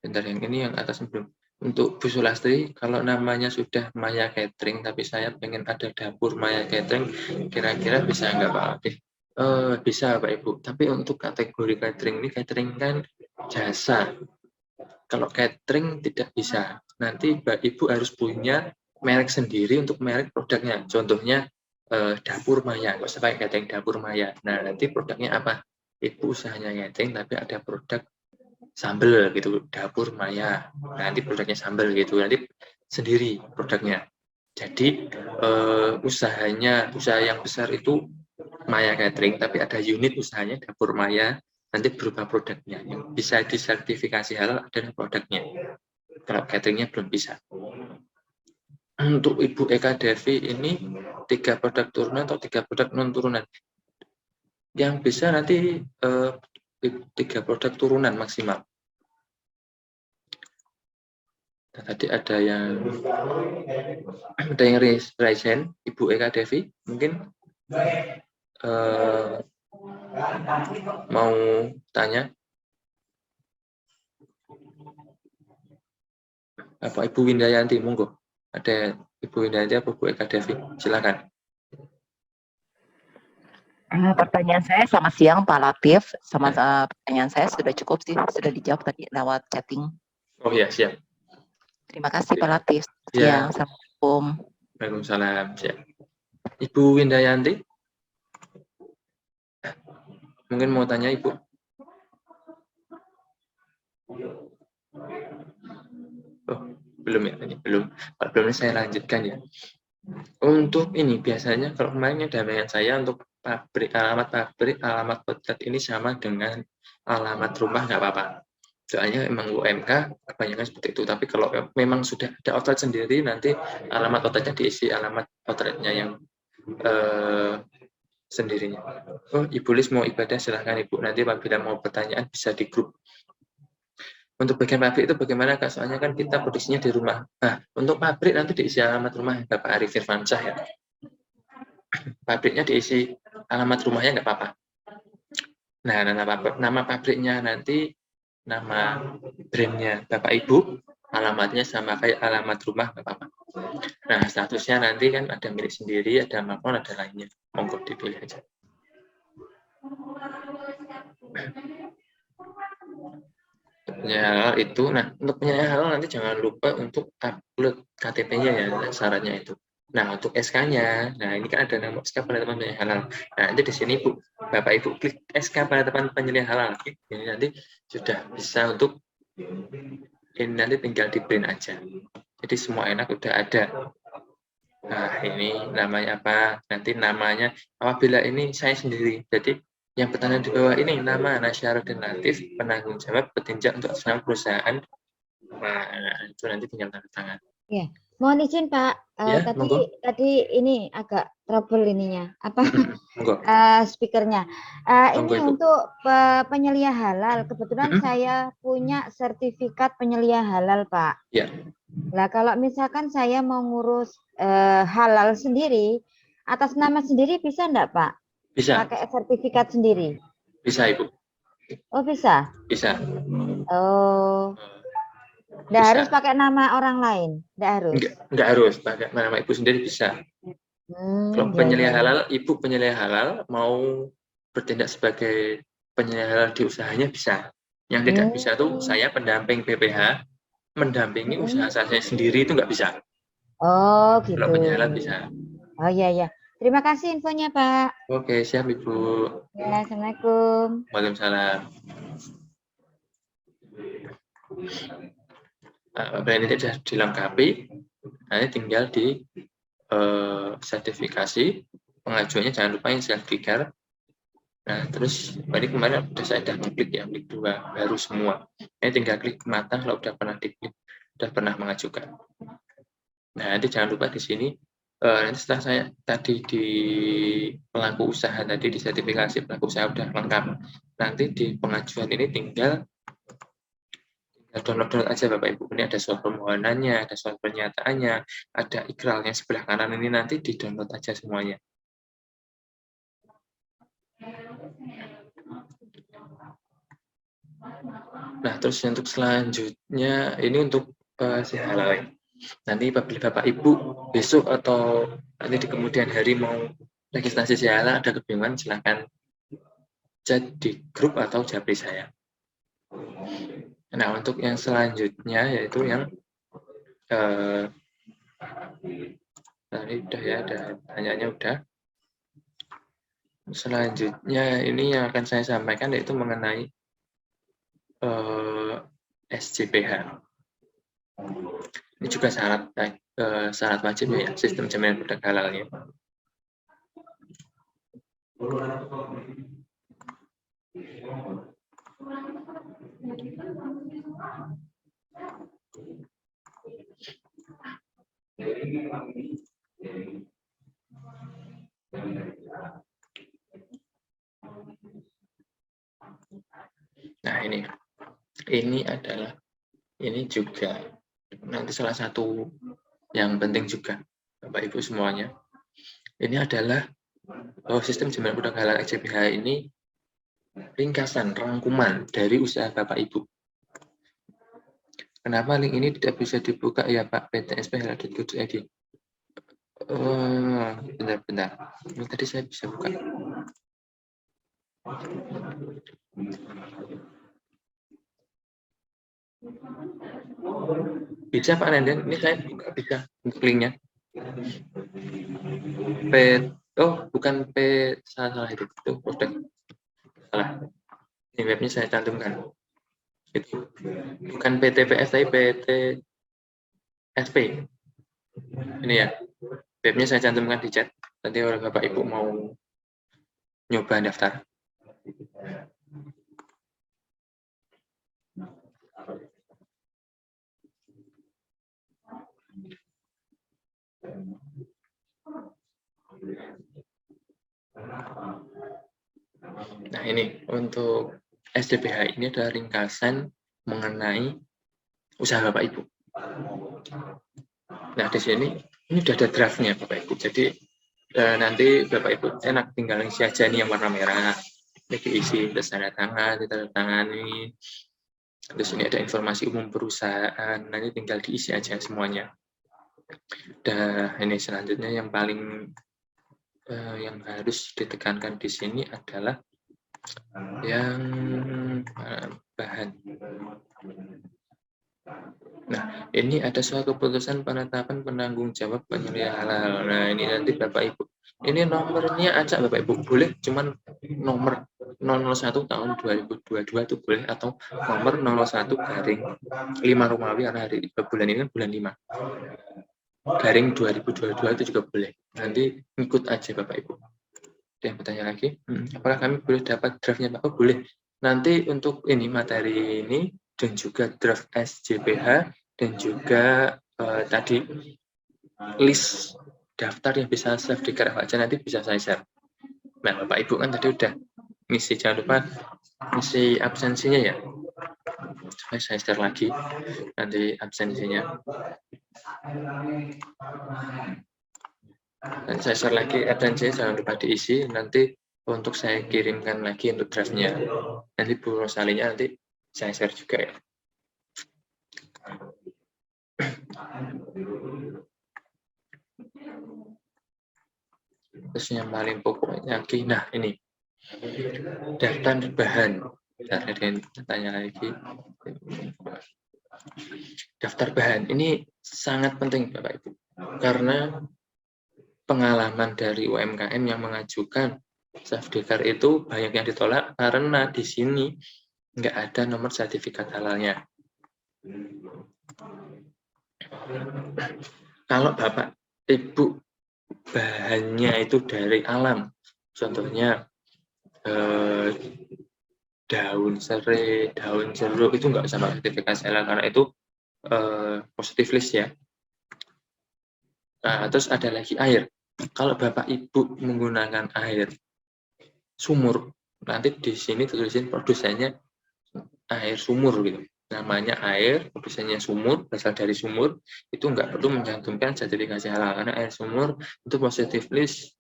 Speaker 1: bentar yang ini yang atas belum. Untuk Bu Sulastri, kalau namanya sudah Maya Catering, tapi saya pengen ada dapur Maya Catering, kira-kira bisa nggak Pak Latif? Bisa Pak Ibu, tapi untuk kategori catering ini, catering kan jasa. Kalau catering tidak bisa. Nanti Mbak Ibu harus punya merek sendiri untuk merek produknya. Contohnya dapur Maya, nggak usah pakai catering dapur Maya. Nah, nanti produknya apa? Ibu usahanya catering, tapi ada produk sambel gitu, dapur Maya. Nah, nanti produknya sambel gitu, nanti sendiri produknya. Jadi usaha yang besar itu Maya Catering, tapi ada unit usahanya dapur Maya, nanti berupa produknya. Yang bisa disertifikasi halal adalah produknya. Kalau cateringnya belum bisa. Untuk Ibu Eka Devi ini 3 produk turunan atau 3 produk non turunan. Yang bisa nanti 3 produk turunan maksimal. Nah, tadi ada yang raisen, Ibu Eka Devi, mungkin mau tanya apa Ibu Windayanti, monggo. Ada Ibu Windayanti apa Bu Eka Devi? Silakan.
Speaker 2: Pertanyaan saya, selamat siang Pak Latif. Pertanyaan saya sudah cukup sih, sudah dijawab tadi lewat chatting.
Speaker 1: Oh ya, siap.
Speaker 2: Terima kasih Pak Latif.
Speaker 1: Ya.
Speaker 2: Siang, Assalamualaikum.
Speaker 1: Waalaikumsalam. Siap. Ibu Windayanti, mungkin mau tanya Ibu. Oh, belum ya, ini belum. Kalau belum saya lanjutkan ya. Untuk ini biasanya kalau kemarin ada dengan saya untuk alamat pabrik, alamat outlet ini sama dengan alamat rumah nggak apa-apa. Soalnya memang UMK kebanyakan seperti itu. Tapi kalau memang sudah ada outlet sendiri, nanti alamat outletnya diisi alamat outletnya yang sendirinya. Oh, Ibu Lis mau ibadah, silahkan Ibu. Nanti apabila mau pertanyaan bisa di grup. Untuk bagian pabrik itu bagaimana Kak? Soalnya kan kita produksinya di rumah. Nah, untuk pabrik nanti diisi alamat rumah Bapak Arif Firmansyah ya. Pabriknya diisi alamat rumahnya nggak apa-apa. Nah, nama pabriknya nanti nama brandnya Bapak Ibu, alamatnya sama kayak alamat rumah nggak apa-apa. Nah, statusnya nanti kan ada milik sendiri, ada makron, ada lainnya. Monggo dipilih aja. Penyelenggaraan halal itu, nah untuk penyelenggaraan halal nanti jangan lupa untuk upload KTP-nya ya, syaratnya itu. Nah untuk SK-nya, nah ini kan ada nama SK penetapan penyelenggaraan halal. Nah nanti di sini Bu, Bapak Ibu klik SK penetapan penyelenggaraan halal, ini nanti sudah bisa untuk ini nanti tinggal di print aja. Jadi semua enak udah ada. Nah ini namanya apa? Nanti namanya apabila ini saya sendiri, jadi yang bertanda di bawah ini nama Nasyarudin Latif, penanggung jawab petinjak untuk atas perusahaan. Nah, itu nanti tinggal tanda tangan.
Speaker 3: Ya, mohon izin Pak.
Speaker 1: Ya,
Speaker 3: tadi ini agak trouble ininya. Speakernya. Ini
Speaker 1: Ibu.
Speaker 3: untuk penyelia halal. Kebetulan saya punya sertifikat penyelia halal, Pak.
Speaker 1: Ya.
Speaker 3: Nah, kalau misalkan saya mau ngurus halal sendiri, atas nama sendiri bisa enggak, Pak?
Speaker 1: Bisa.
Speaker 3: Pakai sertifikat sendiri?
Speaker 1: Bisa, Ibu.
Speaker 3: Oh, bisa?
Speaker 1: Bisa.
Speaker 3: Oh. Nggak harus pakai nama orang lain? Nggak harus?
Speaker 1: Nggak harus. Pakai nama Ibu sendiri bisa. Kalau penyelia halal, Ibu penyelia halal mau bertindak sebagai penyelia halal di usahanya bisa. Yang tidak bisa tuh saya pendamping BPH, mendampingi usaha saya sendiri itu nggak bisa.
Speaker 3: Oh, gitu.
Speaker 1: Kalau penyelia halal bisa.
Speaker 3: Oh iya, ya. Terima kasih infonya, Pak.
Speaker 1: Oke, siap Ibu.
Speaker 3: Ya, Assalamualaikum.
Speaker 1: Waalaikumsalam. Brand ini sudah dilengkapi, nanti tinggal di sertifikasi, pengajuannya jangan lupa yang self-trigger. Nah, terus ini kemarin saya sudah mengklik ya, klik 2, baru semua. Ini tinggal klik mata kalau sudah pernah diklik, sudah pernah mengajukan. Nah, nanti jangan lupa di sini, nanti setelah saya tadi di pelaku usaha, tadi di sertifikasi pelaku usaha sudah lengkap. Nanti di pengajuan ini tinggal download aja Bapak Ibu. Ini ada soal permohonannya, ada soal pernyataannya, ada ikralnya sebelah kanan ini, nanti di download aja semuanya. Nah, terus untuk selanjutnya ini untuk si halal. Nanti apabila Bapak Ibu besok atau nanti di kemudian hari mau registrasi si halal ada kebingungan, silahkan chat di grup atau japri saya. Nah, untuk yang selanjutnya yaitu yang tadi udah ya, ada tanyanya udah. Selanjutnya ini yang akan saya sampaikan yaitu mengenai SJPH. Ini juga syarat wajib ya, sistem jaminan produk halalnya. Nah, ini juga nanti salah satu yang penting juga Bapak Ibu semuanya. Ini adalah sistem jaminan produk halal SJPH ini ringkasan, rangkuman dari usaha Bapak Ibu. Kenapa link ini tidak bisa dibuka ya Pak? ptsp.halal.co.id. Bentar. Ini tadi saya bisa buka. Bisa Pak Nenden, ini saya buka bisa untuk linknya. Bukan salah itu produk. Salah. Ini webnya saya cantumkan. Itu bukan PTPS tapi PTSP. Ini ya. Webnya saya cantumkan di chat. Nanti kalau Bapak Ibu mau nyoba daftar. Nah, ini untuk SJPH ini adalah ringkasan mengenai usaha Bapak Ibu. Nah, di sini ini sudah ada draftnya Bapak Ibu. Jadi nanti Bapak Ibu enak tinggal isi aja nih yang warna merah. Ini diisi, terus tanda tangan, ditandatangani. Terus ini ada informasi umum perusahaan. Nanti tinggal diisi aja semuanya. Dan ini selanjutnya yang paling yang harus ditekankan di sini adalah yang bahan. Nah, ini ada suatu keputusan penetapan penanggung jawab penyedia halal. Nah, ini nanti Bapak Ibu. Ini nomornya acak Bapak Ibu. Boleh cuman nomor 001 tahun 2022 itu boleh, atau nomor 01/5 Romawi karena hari bulan ini kan bulan 5. Garing 2022 itu juga boleh. Nanti ikut aja Bapak Ibu. Ada yang bertanya lagi, apakah kami boleh dapat draftnya Pak? Oh, boleh. Nanti untuk ini materi ini dan juga draft SJPH dan juga tadi list daftar yang bisa self declare aja nanti bisa saya share. Nah, Bapak Ibu kan tadi udah ngisi, jangan lupa ngisi absensinya ya. Saya share lagi nanti absensinya. Dan saya share lagi absensinya, jangan lupa diisi. Nanti untuk saya kirimkan lagi untuk draftnya. Nanti Bu Rosalinya nanti saya share juga ya. Terus yang paling pokoknya lagi, nah ini daftar bahan. Ada yang tanya lagi. Daftar bahan ini sangat penting Bapak Ibu, karena pengalaman dari UMKM yang mengajukan self declare itu banyak yang ditolak karena di sini nggak ada nomor sertifikat halalnya. Kalau Bapak Ibu bahannya itu dari alam, contohnya daun serai, daun jeruk, itu nggak sama sertifikasi halal karena itu positif list ya. Nah, terus ada lagi air. Kalau Bapak Ibu menggunakan air sumur, nanti di sini tulisin produsennya air sumur gitu. Namanya air, produsennya sumur, berasal dari sumur, itu nggak perlu mencantumkan sertifikasi halal karena air sumur itu positif list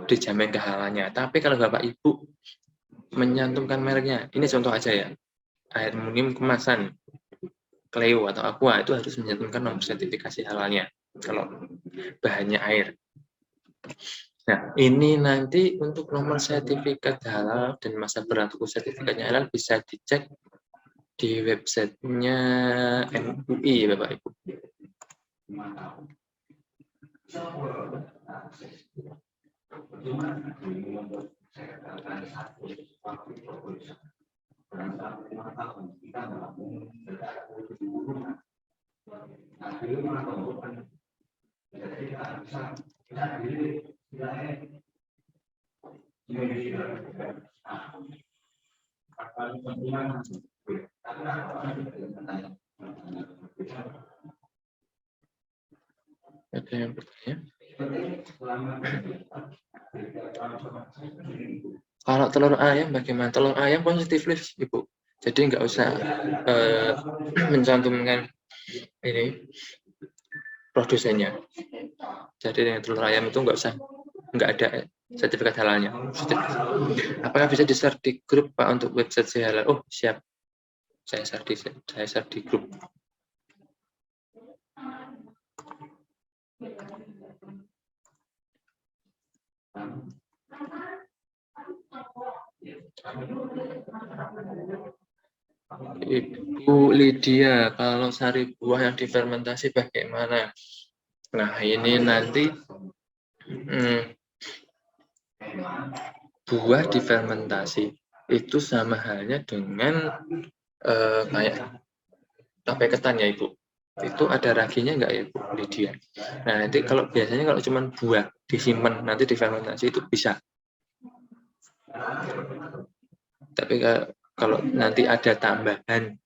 Speaker 1: dijamin kehalalnya. Tapi kalau Bapak Ibu menyantumkan mereknya, ini contoh aja ya, air minum kemasan, Cleo atau Aqua itu harus mencantumkan nomor sertifikasi halalnya kalau bahannya air. Nah, ini nanti untuk nomor sertifikat halal dan masa berlaku sertifikatnya halal bisa dicek di websitenya MUI, Bapak Ibu. Ada yang bertanya? Kalau telur ayam bagaimana? Telur ayam positif list, Ibu. Jadi nggak usah mencantumkan ini produsennya. Jadi dengan telur ayam itu nggak ada sertifikat halalnya. Apakah bisa di-share di grup Pak untuk website Si Halal? Oh siap, saya share di grup. Ibu Lydia, kalau sari buah yang difermentasi bagaimana? Nah, ini nanti buah difermentasi itu sama halnya dengan kayak tape ketan ya Ibu. Itu ada raginya nggak ya Ibu Lydia? Nah, nanti kalau biasanya kalau cuma buah disimpan nanti difermentasi itu bisa. Tapi kalau nanti ada tambahan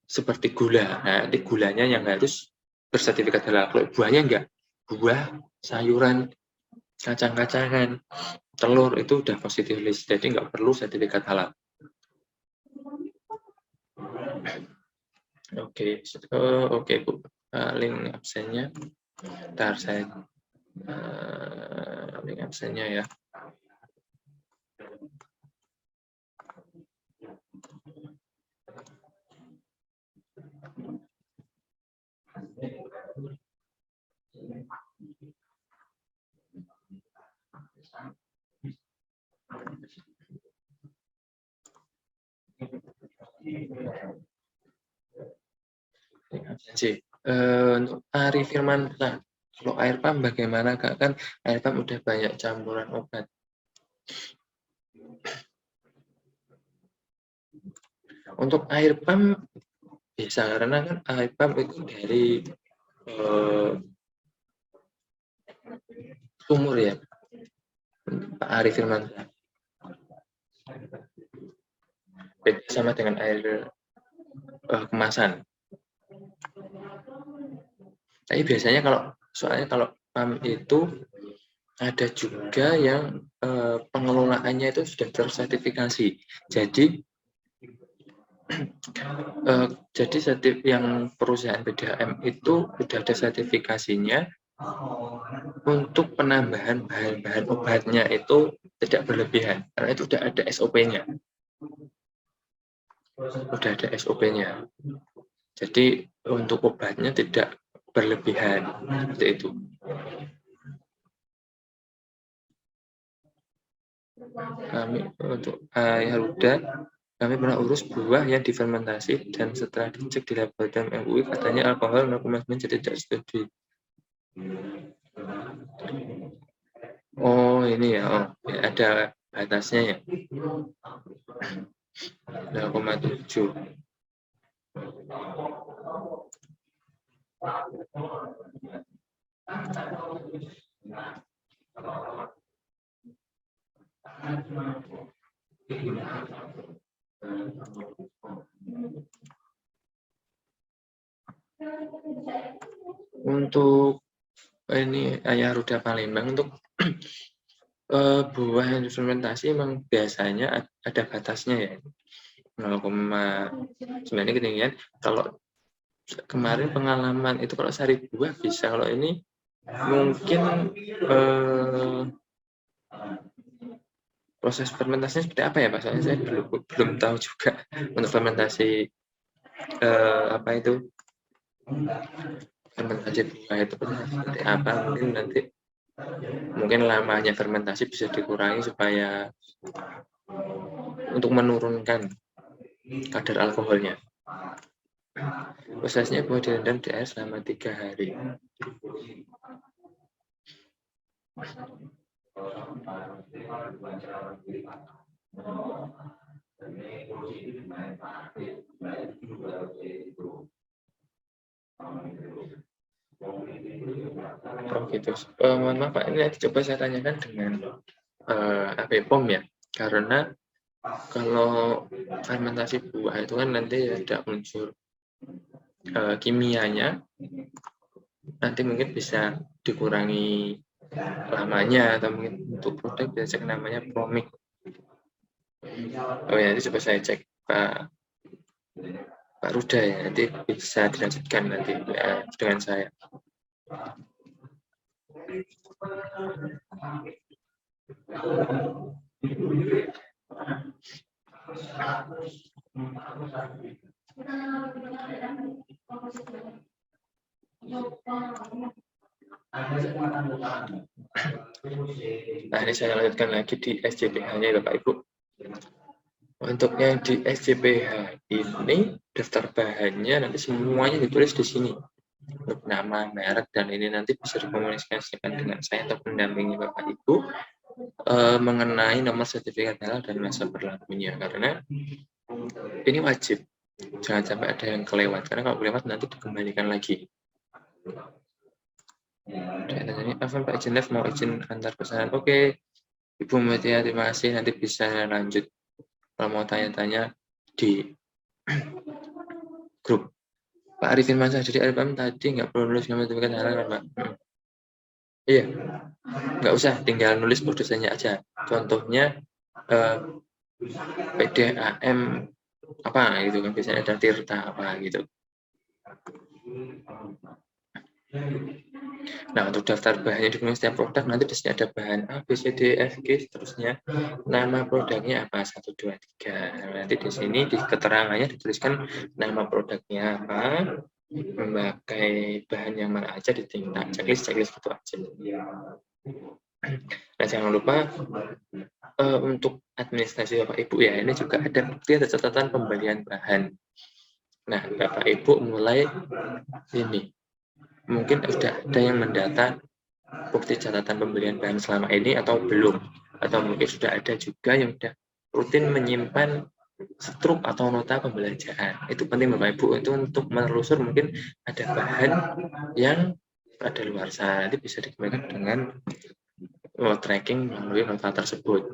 Speaker 1: seperti gula, nah nanti gulanya yang harus bersertifikat halal. Kalau buahnya enggak, buah, sayuran, kacang-kacangan, telur itu udah positif list, jadi nggak perlu sertifikat halal. Oke Bu, link absennya, ntar saya link absennya ya. Untuk Ari Firman, nah, kalau air pump bagaimana Kak? Kan air pump udah banyak campuran obat. Untuk air pump bisa karena kan air pump itu dari sumur ya, Pak Ari Firman. Beda sama dengan air kemasan. Tapi biasanya soalnya kalau pump itu ada juga yang pengelolaannya itu sudah tersertifikasi. Jadi yang perusahaan PDAM itu sudah ada sertifikasinya untuk penambahan bahan-bahan obatnya itu tidak berlebihan karena itu sudah ada SOP-nya. Sudah ada SOP-nya. Jadi untuk obatnya tidak berlebihan seperti itu. Kami untuk Yahuda, kami pernah urus buah yang difermentasi dan setelah dicek di laboratorium MUI katanya alkohol 0,9 jadi tidak setuju. Oh ini ya, ada batasnya ya. 0,7. Untuk ini Ayah Ruda Palembang untuk buah yang difermentasi memang biasanya ada batasnya ya 0,9 ketinggian. Kalau kemarin pengalaman itu kalau sari buah bisa, kalau ini mungkin proses fermentasinya seperti apa ya Pak? Soalnya saya belum tahu juga untuk fermentasi apa itu fermentasi buah itu seperti apa, mungkin lamanya fermentasi bisa dikurangi supaya untuk menurunkan kadar alkoholnya. Prosesnya buah direndam di air selama 3 hari. Oh gitu. Mohon maaf Pak, ini nanti coba saya tanyakan dengan APPOM ya, karena kalau fermentasi buah itu kan nanti ada unsur kimianya, nanti mungkin bisa dikurangi lamanya, atau mungkin untuk produk bisa cek namanya promik. Oh ya, nanti coba saya cek Pak Ruda ya, nanti bisa dilanjutkan nanti dengan saya. Nah, ini saya lanjutkan lagi di SJPH-nya Bapak Ibu. Untuk yang di SJPH ini, daftar bahannya nanti semuanya ditulis di sini. Untuk nama, merek, dan ini nanti bisa dikomunikasikan dengan saya atau pendampingi Bapak Ibu mengenai nomor sertifikat halal dan masa berlakunya. Karena ini wajib. Jangan sampai ada yang kelewat. Karena kalau kelewat nanti dikembalikan lagi. Ini Afan Pak izin live, mau izin antar pesanan. Oke, Ibu Mutia, terima kasih. Nanti bisa lanjut kalau mau tanya-tanya di grup. Pak Arifin Mansyah, jadi album tadi nggak perlu nulis nama sertifikat halal, Pak. Iya, nggak usah, tinggal nulis produsennya aja. Contohnya PDAM apa gitu kan, biasanya ada Tirta apa gitu. Nah, untuk daftar bahannya di setiap produk nanti di sini ada bahan A, B, C, D, F, G, seterusnya. Nama produknya apa? 1, 2, 3. Nanti di sini di keterangannya dituliskan nama produknya apa, memakai bahan yang mana aja, ditingkat checklist gitu aja. Nah, jangan lupa untuk administrasi Bapak Ibu ya, ini juga ada bukti atau catatan pembelian bahan. Nah, Bapak Ibu mulai ini. Mungkin sudah ada yang mendata bukti catatan pembelian bahan selama ini atau belum, atau mungkin sudah ada juga yang sudah rutin menyimpan struk atau nota pembelanjaan. Itu penting Bapak Ibu itu untuk menelusur, mungkin ada bahan yang ada luar sana, nanti bisa dikembangkan dengan tracking melalui nota tersebut.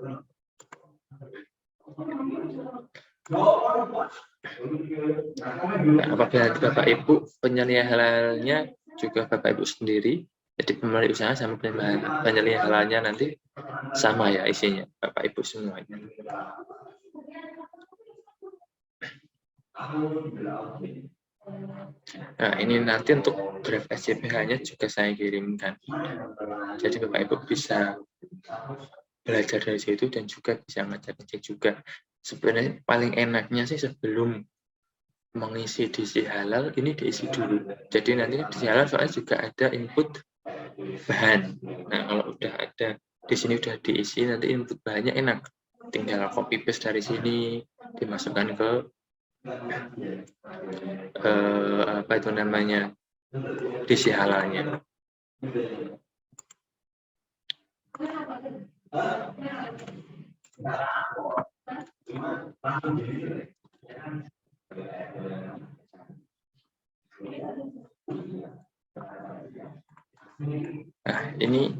Speaker 1: Nah, apabila Bapak Ibu penyediaan halalnya juga Bapak Ibu sendiri, jadi pemilik usaha sama penyediaan halalnya nanti sama ya isinya Bapak Ibu semuanya. Nah, ini nanti untuk draft SJPH-nya juga saya kirimkan. Jadi Bapak Ibu bisa belajar dari situ dan juga bisa ngecek juga. Sebenarnya paling enaknya sih sebelum mengisi DC halal ini diisi dulu. Jadi nanti DC halal soalnya juga ada input bahan. Nah, kalau udah ada di sini udah diisi, nanti input bahannya enak. Tinggal copy paste dari sini dimasukkan ke apa itu namanya DC halalnya. Nah, ini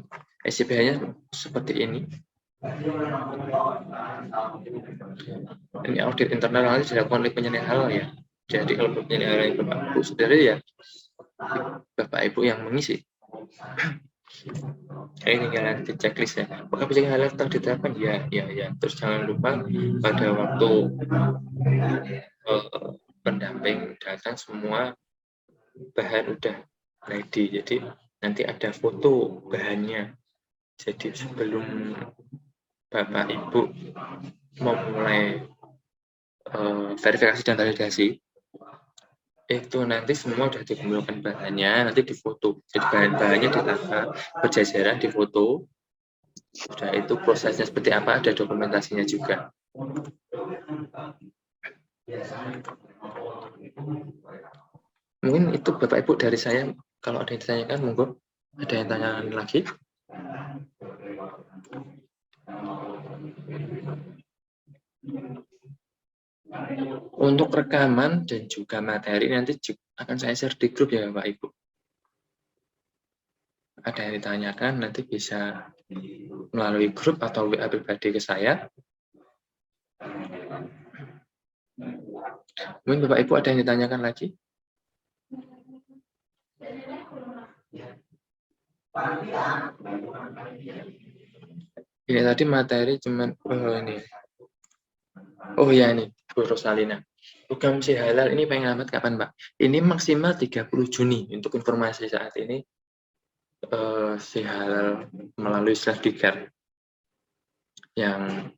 Speaker 1: SJPH-nya seperti ini. Ini audit internal nanti dilakukan oleh penyediaan halal ya. Jadi kalau penyediaan halal yang Bapak Ibu sendiri ya, Bapak Ibu yang mengisi. Ini tinggal nanti checklist ya. Apakah penyediaan halal telah diterapkan? Ya. Terus jangan lupa pada waktu pendamping datang semua bahan udah ready. Jadi nanti ada foto bahannya. Jadi sebelum Bapak Ibu memulai verifikasi dan validasi, itu nanti semua udah dikumpulkan bahannya, nanti difoto. Jadi bahan-bahannya ditata berjajaran, difoto. Sudah itu prosesnya seperti apa, ada dokumentasinya juga. Mungkin itu Bapak Ibu dari saya. Kalau ada yang ditanyakan, monggo. Ada yang tanyakan lagi? Untuk rekaman dan juga materi nanti akan saya share di grup ya Bapak Ibu. Ada yang ditanyakan nanti bisa melalui grup atau WA pribadi ke saya. Mungkin Bapak Ibu ada yang ditanyakan lagi? Ini tadi materi cuman ini. Oh ya ini Bu Rosalina. Program Si Halal ini pengen amat kapan Pak? Ini maksimal 30 Juni untuk informasi saat ini. Si Halal melalui Selfdicare yang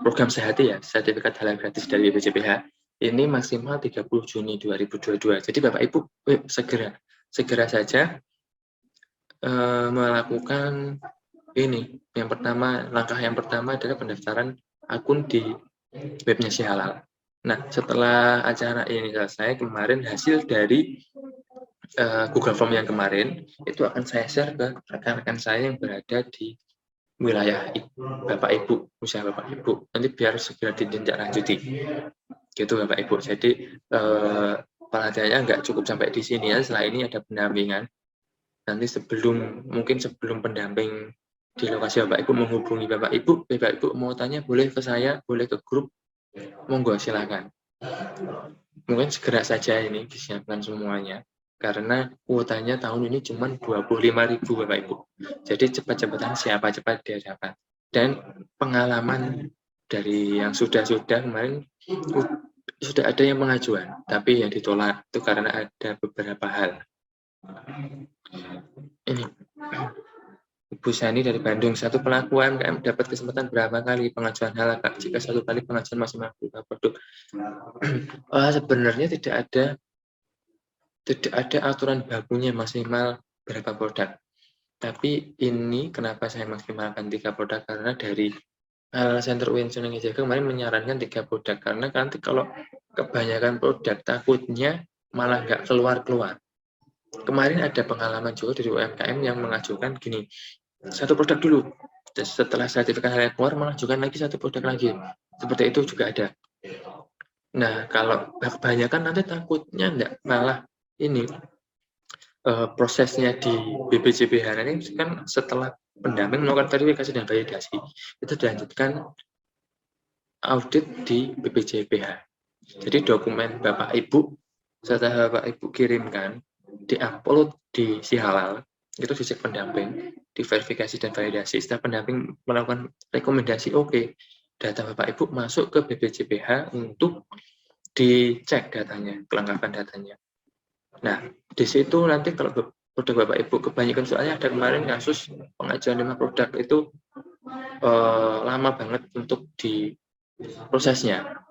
Speaker 1: program Sehati ya, sertifikat halal gratis dari BPJPH ini maksimal 30 Juni 2022. Jadi Bapak Ibu segera saja melakukan ini. Langkah yang pertama adalah pendaftaran akun di webnya Si Halal. Nah, setelah acara ini selesai, kemarin hasil dari Google Form yang kemarin itu akan saya share ke rekan-rekan saya yang berada di wilayah Bapak Ibu, usaha Bapak Ibu, nanti biar segera ditindaklanjuti. Gitu Bapak Ibu. Jadi pelatihannya nggak cukup sampai di sini ya. Setelah ini ada pendampingan. Nanti mungkin sebelum pendamping di lokasi Bapak Ibu menghubungi Bapak Ibu mau tanya boleh ke saya, boleh ke grup, monggo silakan. Mungkin segera saja ini disiapkan semuanya. Karena kuotanya tahun ini cuma 25.000 Bapak Ibu. Jadi cepat-cepatan siapa cepat dia dapat. Dan pengalaman dari yang sudah kemarin sudah ada yang pengajuan, tapi yang ditolak itu karena ada beberapa hal. Ini Ibu Sani dari Bandung, satu pelaku UMKM dapat kesempatan berapa kali pengajuan halal Pak? Jika satu kali pengajuan masih mampu produk. Sebenarnya tidak ada aturan bakunya maksimal berapa produk. Tapi ini kenapa saya maksimalkan 3 produk, karena dari Center UIN Sunan Kalijaga kemarin menyarankan 3 produk, karena nanti kalau kebanyakan produk takutnya malah nggak keluar. Kemarin ada pengalaman juga dari UMKM yang mengajukan gini, 1 produk dulu, setelah sertifikat halal keluar mengajukan lagi 1 produk lagi, seperti itu juga ada. Nah kalau kebanyakan nanti takutnya enggak, malah ini prosesnya di BPJPH ini kan setelah pendamping melakukan verifikasi dan validasi itu dilanjutkan audit di BPJPH. Jadi dokumen Bapak Ibu setelah Bapak Ibu kirimkan diupload di Si Halal, itu dicek pendamping, diverifikasi dan validasi. Setelah pendamping melakukan rekomendasi oke, data Bapak Ibu masuk ke BPJPH untuk dicek datanya, kelengkapan datanya. Nah, di situ nanti kalau produk Bapak Ibu kebanyakan, soalnya ada kemarin kasus pengajuan 5 produk itu lama banget untuk di prosesnya.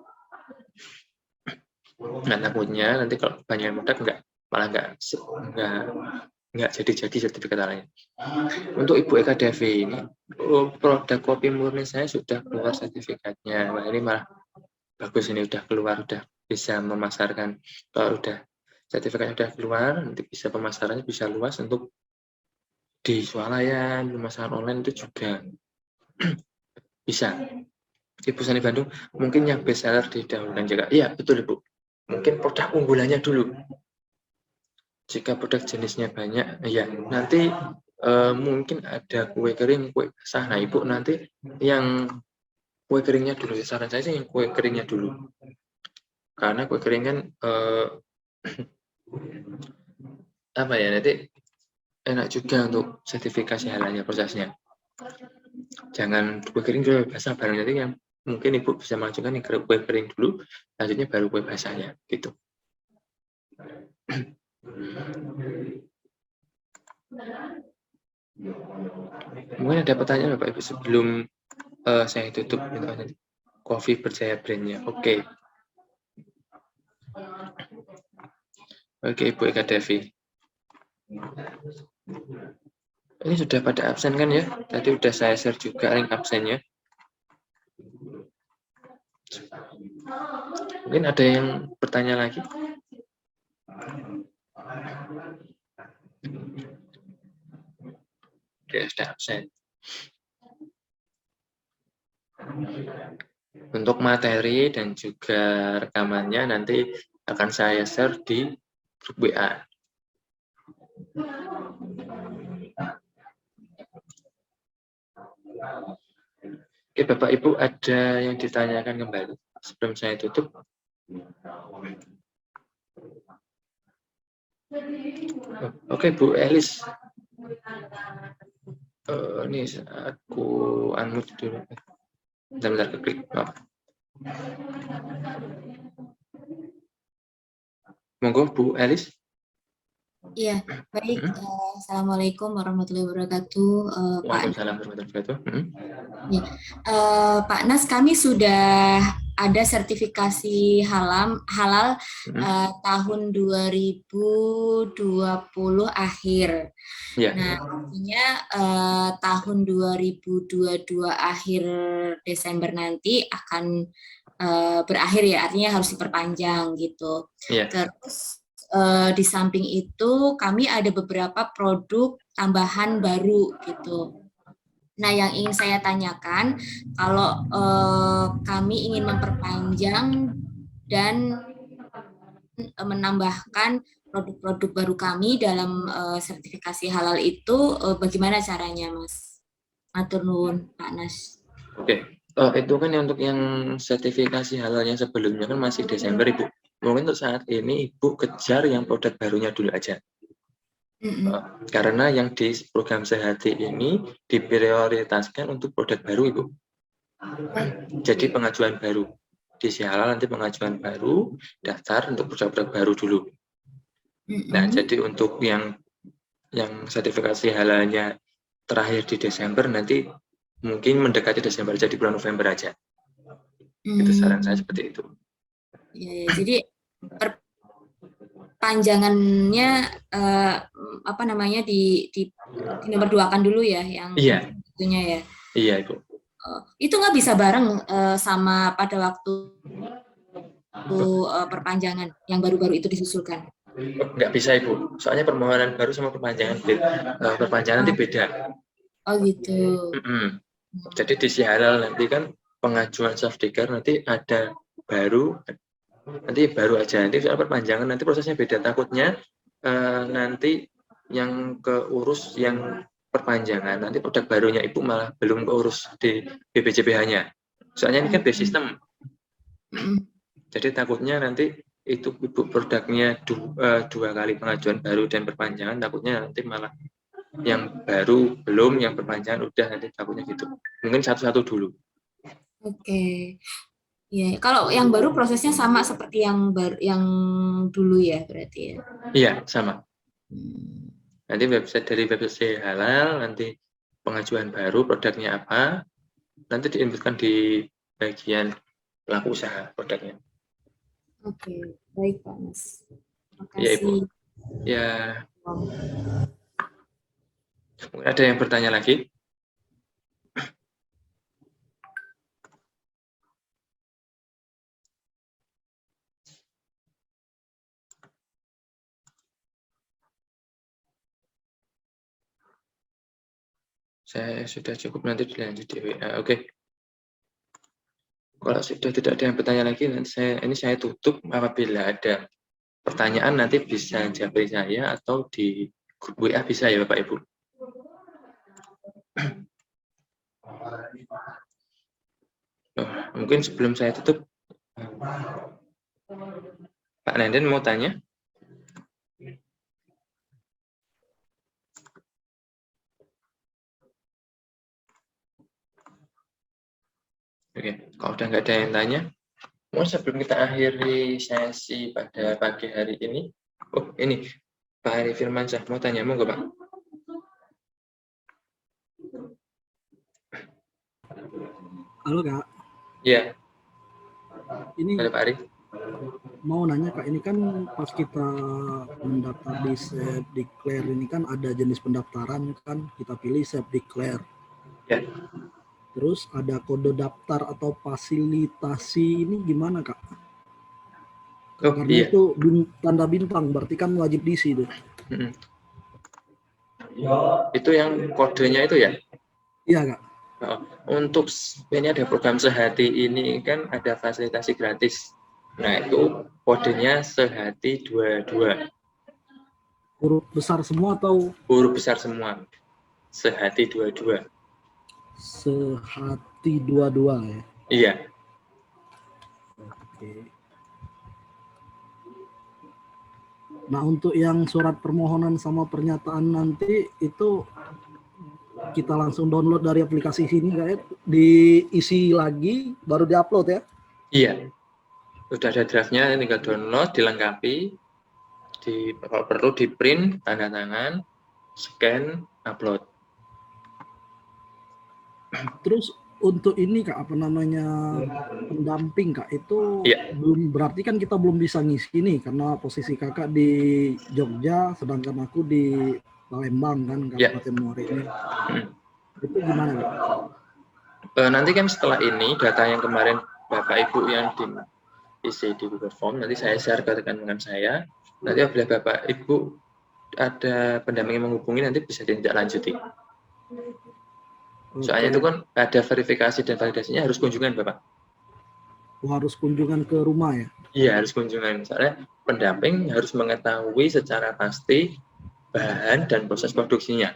Speaker 1: Nah, takutnya nanti kalau kebanyakan produk malah nggak jadi sertifikat lain. Untuk Ibu Eka Devi ini, produk kopi murni saya sudah keluar sertifikatnya. Nah, ini malah bagus, ini udah keluar, udah bisa memasarkan. Kalau udah sertifikatnya udah keluar, nanti bisa pemasarannya bisa luas untuk di swalayan, pemasaran online itu juga bisa. Ibu Sani Bandung, mungkin yang best seller didahulukan juga. Iya, betul Ibu. Mungkin produk unggulannya dulu. Jika produk jenisnya banyak, ya nanti mungkin ada kue kering, kue basah. Nah, Ibu nanti yang kue keringnya dulu. Saran saya sih yang kue keringnya dulu. Karena kue kering kan apa ya, nanti enak juga untuk sertifikasi halalnya prosesnya. Jangan kue kering kue basah bareng, nanti yang mungkin Ibu bisa mengajukan yang kue kering dulu, lanjutnya baru kue basahnya gitu. Mungkin ada pertanyaan Bapak Ibu sebelum saya tutup nanti. Coffee Berjaya brandnya. Oke. Oke, Ibu Eka Devi. Ini sudah pada absen kan ya? Tadi udah saya share juga link absennya. Mungkin ada yang bertanya lagi? Oke, sudah absen. Untuk materi dan juga rekamannya nanti akan saya share di grup WA. Oke, Bapak Ibu, ada yang ditanyakan kembali sebelum saya tutup? Oke, Bu Elis. Ini aku unmute dulu. Bentar-bentar keklik. Maaf. Monggo, Bu Elis.
Speaker 4: Iya, baik. Assalamualaikum warahmatullahi wabarakatuh, Pak.
Speaker 1: Waalaikumsalam warahmatullahi wabarakatuh.
Speaker 4: Ya. Pak Nas, kami sudah ada sertifikasi halal tahun 2020 akhir.
Speaker 1: Ya.
Speaker 4: Nah, artinya tahun 2022 akhir Desember nanti akan berakhir ya, artinya harus diperpanjang gitu.
Speaker 1: Ya.
Speaker 4: Terus di samping itu kami ada beberapa produk tambahan baru gitu. Nah, yang ingin saya tanyakan, kalau kami ingin memperpanjang dan menambahkan produk-produk baru kami dalam sertifikasi halal itu, bagaimana caranya, Mas? Matur nuwun, Pak Nas.
Speaker 1: Oke. Itu kan untuk yang sertifikasi halal yang sebelumnya kan masih Desember, Ibu. Mungkin untuk saat ini Ibu kejar yang produk barunya dulu aja. Karena yang di program Sehati ini diprioritaskan untuk produk baru, Ibu. Jadi pengajuan baru. Di halal nanti pengajuan baru, daftar untuk produk-produk baru dulu. Nah, jadi untuk yang sertifikasi halalnya terakhir di Desember, nanti mungkin mendekati Desember, jadi bulan November aja. Itu saran saya seperti itu.
Speaker 4: Ya, jadi perpanjangannya apa namanya di nomor 2-kan dulu ya, yang itunya ya.
Speaker 1: Iya, Ibu.
Speaker 4: Itu nggak bisa bareng sama pada waktu perpanjangan yang baru-baru itu disusulkan?
Speaker 1: Nggak bisa, Ibu. Soalnya permohonan baru sama perpanjangan nanti beda.
Speaker 4: Oh gitu.
Speaker 1: Jadi di halal nanti kan pengajuan self-declare nanti ada baru, nanti baru aja. Nanti soal perpanjangan nanti prosesnya beda. Takutnya nanti yang keurus yang perpanjangan, nanti produk barunya Ibu malah belum keurus di BPJPH-nya. Soalnya ini kan base system. Jadi takutnya nanti itu Ibu produknya dua kali pengajuan baru dan perpanjangan, takutnya nanti malah yang baru belum, yang perpanjangan udah, nanti takutnya gitu. Mungkin satu-satu dulu.
Speaker 4: Oke. Ya, kalau yang baru prosesnya sama seperti yang dulu ya berarti ya.
Speaker 1: Iya, sama. Nanti dari website halal, nanti pengajuan baru produknya apa, nanti diinputkan di bagian pelaku usaha produknya.
Speaker 4: Oke, baik Pak Mas. Terima
Speaker 1: Iya, Ibu.
Speaker 4: kasih.
Speaker 1: Ya. Ada yang bertanya lagi? Saya sudah cukup, nanti dilanjut di WA. Oke. Kalau sudah tidak ada yang bertanya lagi, nanti saya tutup. Apabila ada pertanyaan nanti bisa japri saya atau di grup WA bisa ya Bapak Ibu. Mungkin sebelum saya tutup, Pak Nenden mau tanya? Oke, kalau udah nggak ada yang tanya, mau sebelum kita akhiri sesi pada pagi hari ini, ini Pak Ari Firmansyah mau tanya, mau nggak Pak?
Speaker 5: Halo Kak.
Speaker 1: Iya.
Speaker 5: Ini
Speaker 1: Halo Pak Ari.
Speaker 5: mau nanya Kak, ini kan pas kita mendaftar di SEP Declare ini kan ada jenis pendaftaran kan, kita pilih SEP Declare.
Speaker 1: Ya.
Speaker 5: Terus ada kode daftar atau fasilitasi ini gimana Kak?
Speaker 1: Oh,
Speaker 5: Karena
Speaker 1: iya.
Speaker 5: itu tanda bintang, berarti kan wajib diisi itu.
Speaker 1: Itu yang kodenya itu ya?
Speaker 5: Iya Kak.
Speaker 1: Untuk ini ada program Sehati ini kan ada fasilitasi gratis. Nah, itu kodenya Sehati 22.
Speaker 5: Huruf besar semua atau?
Speaker 1: Huruf besar semua. Sehati 22.
Speaker 5: Sehati 22 ya?
Speaker 1: Iya.
Speaker 5: Oke. Nah, untuk yang surat permohonan sama pernyataan nanti itu kita langsung download dari aplikasi sini kayak diisi lagi baru diupload ya?
Speaker 1: Iya. Sudah ada draftnya, tinggal download, dilengkapi, kalau perlu di print, tanda tangan, scan, upload.
Speaker 5: Terus untuk ini Kak, apa namanya, pendamping Kak, itu
Speaker 1: Iya.
Speaker 5: belum, berarti kan kita belum bisa ngisi nih karena posisi Kakak di Jogja sedangkan aku di Palembang kan, Kabupaten Muara ini. Itu gimana Kak?
Speaker 1: Nanti kan setelah ini data yang kemarin Bapak Ibu yang diisi di Google Form, nanti saya share ke rekan-rekan saya. Nanti apabila Bapak Ibu ada pendamping yang menghubungi, nanti bisa ditindaklanjuti. Soalnya itu kan ada verifikasi dan validasinya harus kunjungan Bapak.
Speaker 5: Harus kunjungan ke rumah ya?
Speaker 1: Iya, harus kunjungan. Soalnya pendamping harus mengetahui secara pasti bahan dan proses produksinya.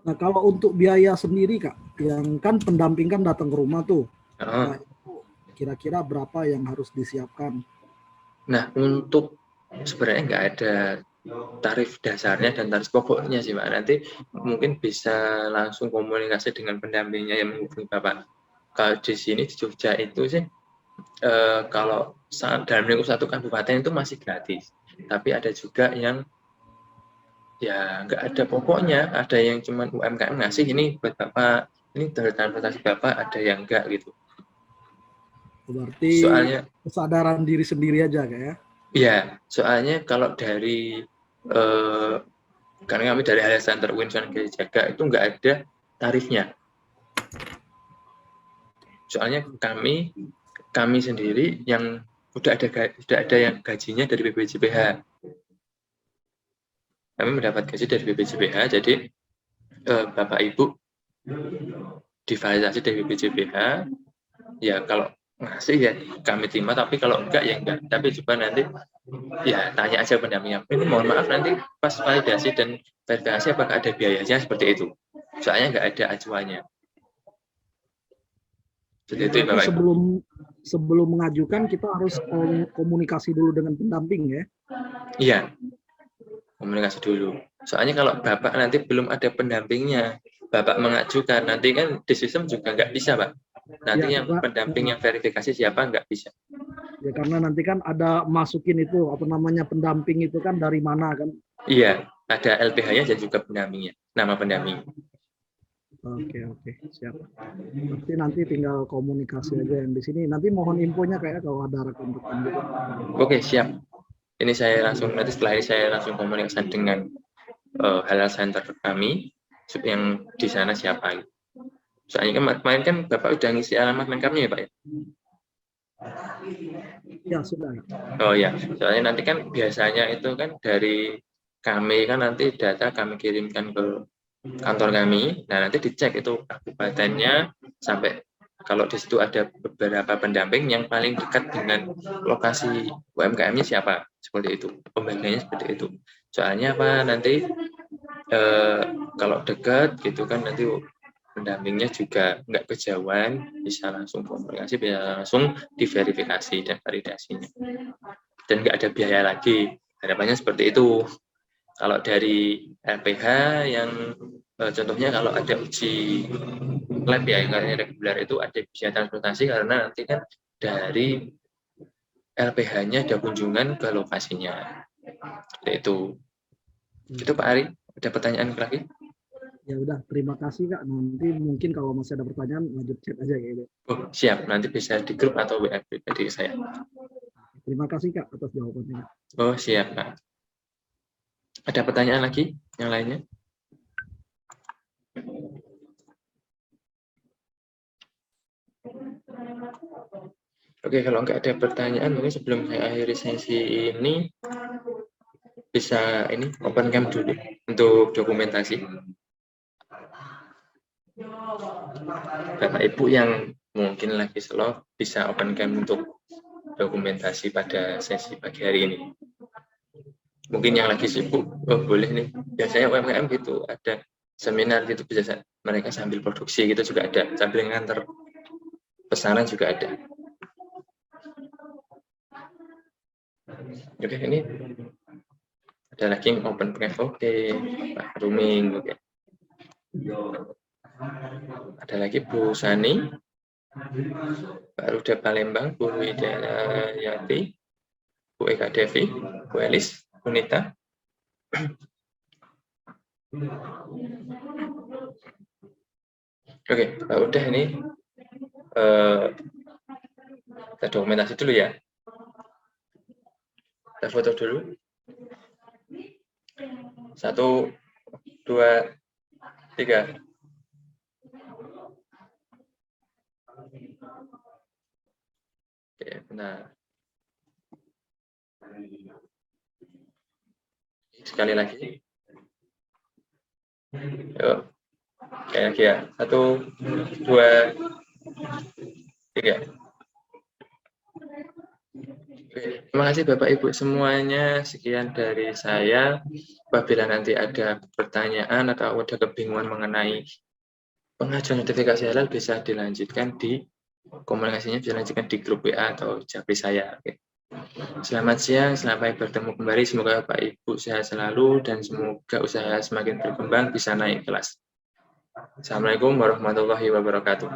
Speaker 5: Nah, kalau untuk biaya sendiri Kak, yang kan pendamping kan datang ke rumah tuh. Nah, kira-kira berapa yang harus disiapkan?
Speaker 1: Nah, untuk sebenarnya nggak ada tarif dasarnya dan tarif pokoknya sih Pak. Nanti mungkin bisa langsung komunikasi dengan pendampingnya yang menghubungi Bapak. Kalau di sini di Jogja itu sih kalau dalam lingkup satu kabupaten itu masih gratis. Tapi ada juga yang ya nggak ada pokoknya, ada yang cuma UMKM ngasih ini buat Bapak, ini dari transportasi Bapak, ada yang enggak gitu.
Speaker 5: Berarti
Speaker 1: soalnya
Speaker 5: kesadaran diri sendiri aja Kak ya?
Speaker 1: Iya, soalnya kalau dari karena kami dari Health Center Winson Jaga itu nggak ada tarifnya. Soalnya kami sendiri yang sudah ada yang gajinya dari BPJPH. Kami mendapat gaji dari BPJPH, jadi Bapak Ibu divalidasi dari BPJPH. Ya kalau ngasih ya kami terima, tapi kalau enggak ya enggak. Tapi coba nanti ya tanya aja pendampingnya. Ini mohon maaf nanti pas validasi dan verifikasi apakah ada biayanya seperti itu. Soalnya enggak ada acuannya. Jadi itu Bapak Ibu.
Speaker 5: Sebelum mengajukan kita harus komunikasi dulu dengan pendamping ya?
Speaker 1: Iya, komunikasi dulu. Soalnya kalau Bapak nanti belum ada pendampingnya, Bapak mengajukan, nanti kan di sistem juga nggak bisa Pak. Nanti ya, yang pendamping yang verifikasi siapa nggak bisa.
Speaker 5: Ya karena nanti kan ada masukin itu apa namanya pendamping itu kan dari mana kan?
Speaker 1: Iya, ada LPH-nya dan juga pendampingnya, nama pendamping.
Speaker 5: Oke, siap. Berarti nanti tinggal komunikasi aja yang di sini. Nanti mohon infonya kayak kalau ada rekan-rekan gitu.
Speaker 1: Oke, siap. Ini saya langsung nanti setelah ini saya langsung komunikasi dengan Halal Center kami yang di sana siapa. Soalnya kemarin kan Bapak udah ngisi alamat lengkapnya ya Pak ya?
Speaker 5: Ya sudah.
Speaker 1: Oh ya, soalnya nanti kan biasanya itu kan dari kami kan nanti data kami kirimkan ke kantor kami. Nah nanti dicek itu kabupatennya sampai kalau di situ ada beberapa pendamping yang paling dekat dengan lokasi UMKM-nya siapa, seperti itu. Pembagiannya seperti itu. Soalnya apa nanti kalau dekat gitu kan nanti pendampingnya juga nggak kejauhan, bisa langsung komunikasi, bisa langsung diverifikasi dan validasinya. Dan nggak ada biaya lagi. Harapannya seperti itu. Kalau dari LPH yang contohnya kalau ada uji lab ya, yang reguler itu ada biaya transportasi karena nanti kan dari LPH-nya ada kunjungan ke lokasinya. Itu Pak Ari, ada pertanyaan lagi?
Speaker 5: Ya udah, terima kasih Kak. Nanti mungkin kalau masih ada pertanyaan lanjut chat aja gitu.
Speaker 1: Oh, siap. Nanti bisa di grup atau WA pribadi saya.
Speaker 5: Terima kasih Kak atas jawabannya.
Speaker 1: Oh, siap, Pak. Ada pertanyaan lagi yang lainnya? Oke, kalau nggak ada pertanyaan, mungkin sebelum saya akhiri sesi ini, bisa ini open cam dulu untuk dokumentasi. Bapak Ibu yang mungkin lagi slow, bisa open cam untuk dokumentasi pada sesi pagi hari ini. Mungkin yang lagi sibuk, oh boleh nih. Biasanya UMKM gitu, ada seminar gitu, bisa mereka sambil produksi gitu juga ada, sambil nganter pesanan juga ada. Oke, ini ada lagi yang open cam. Oke, Pak Ruming. Oke. Ada lagi Bu Sani, Pak Ruda Palembang, Bu Widayati, Bu Eka Devi, Bu Elis, Bu Nita. Oke, udah ini kita dokumentasi dulu ya. Kita foto dulu. 1, 2, 3. Oke, benar. Sekali lagi. Yuk. Sekali lagi ya. 1, 2, 3. Oke, terima kasih Bapak Ibu semuanya. Sekian dari saya. Apabila nanti ada pertanyaan atau ada kebingungan mengenai pengajuan notifikasi halal, bisa dilanjutkan di komunikasinya, bisa dilanjutkan di grup WA atau japri saya. Oke. Selamat siang, sampai bertemu kembali. Semoga Bapak Ibu sehat selalu dan semoga usaha semakin berkembang, bisa naik kelas. Assalamualaikum warahmatullahi wabarakatuh.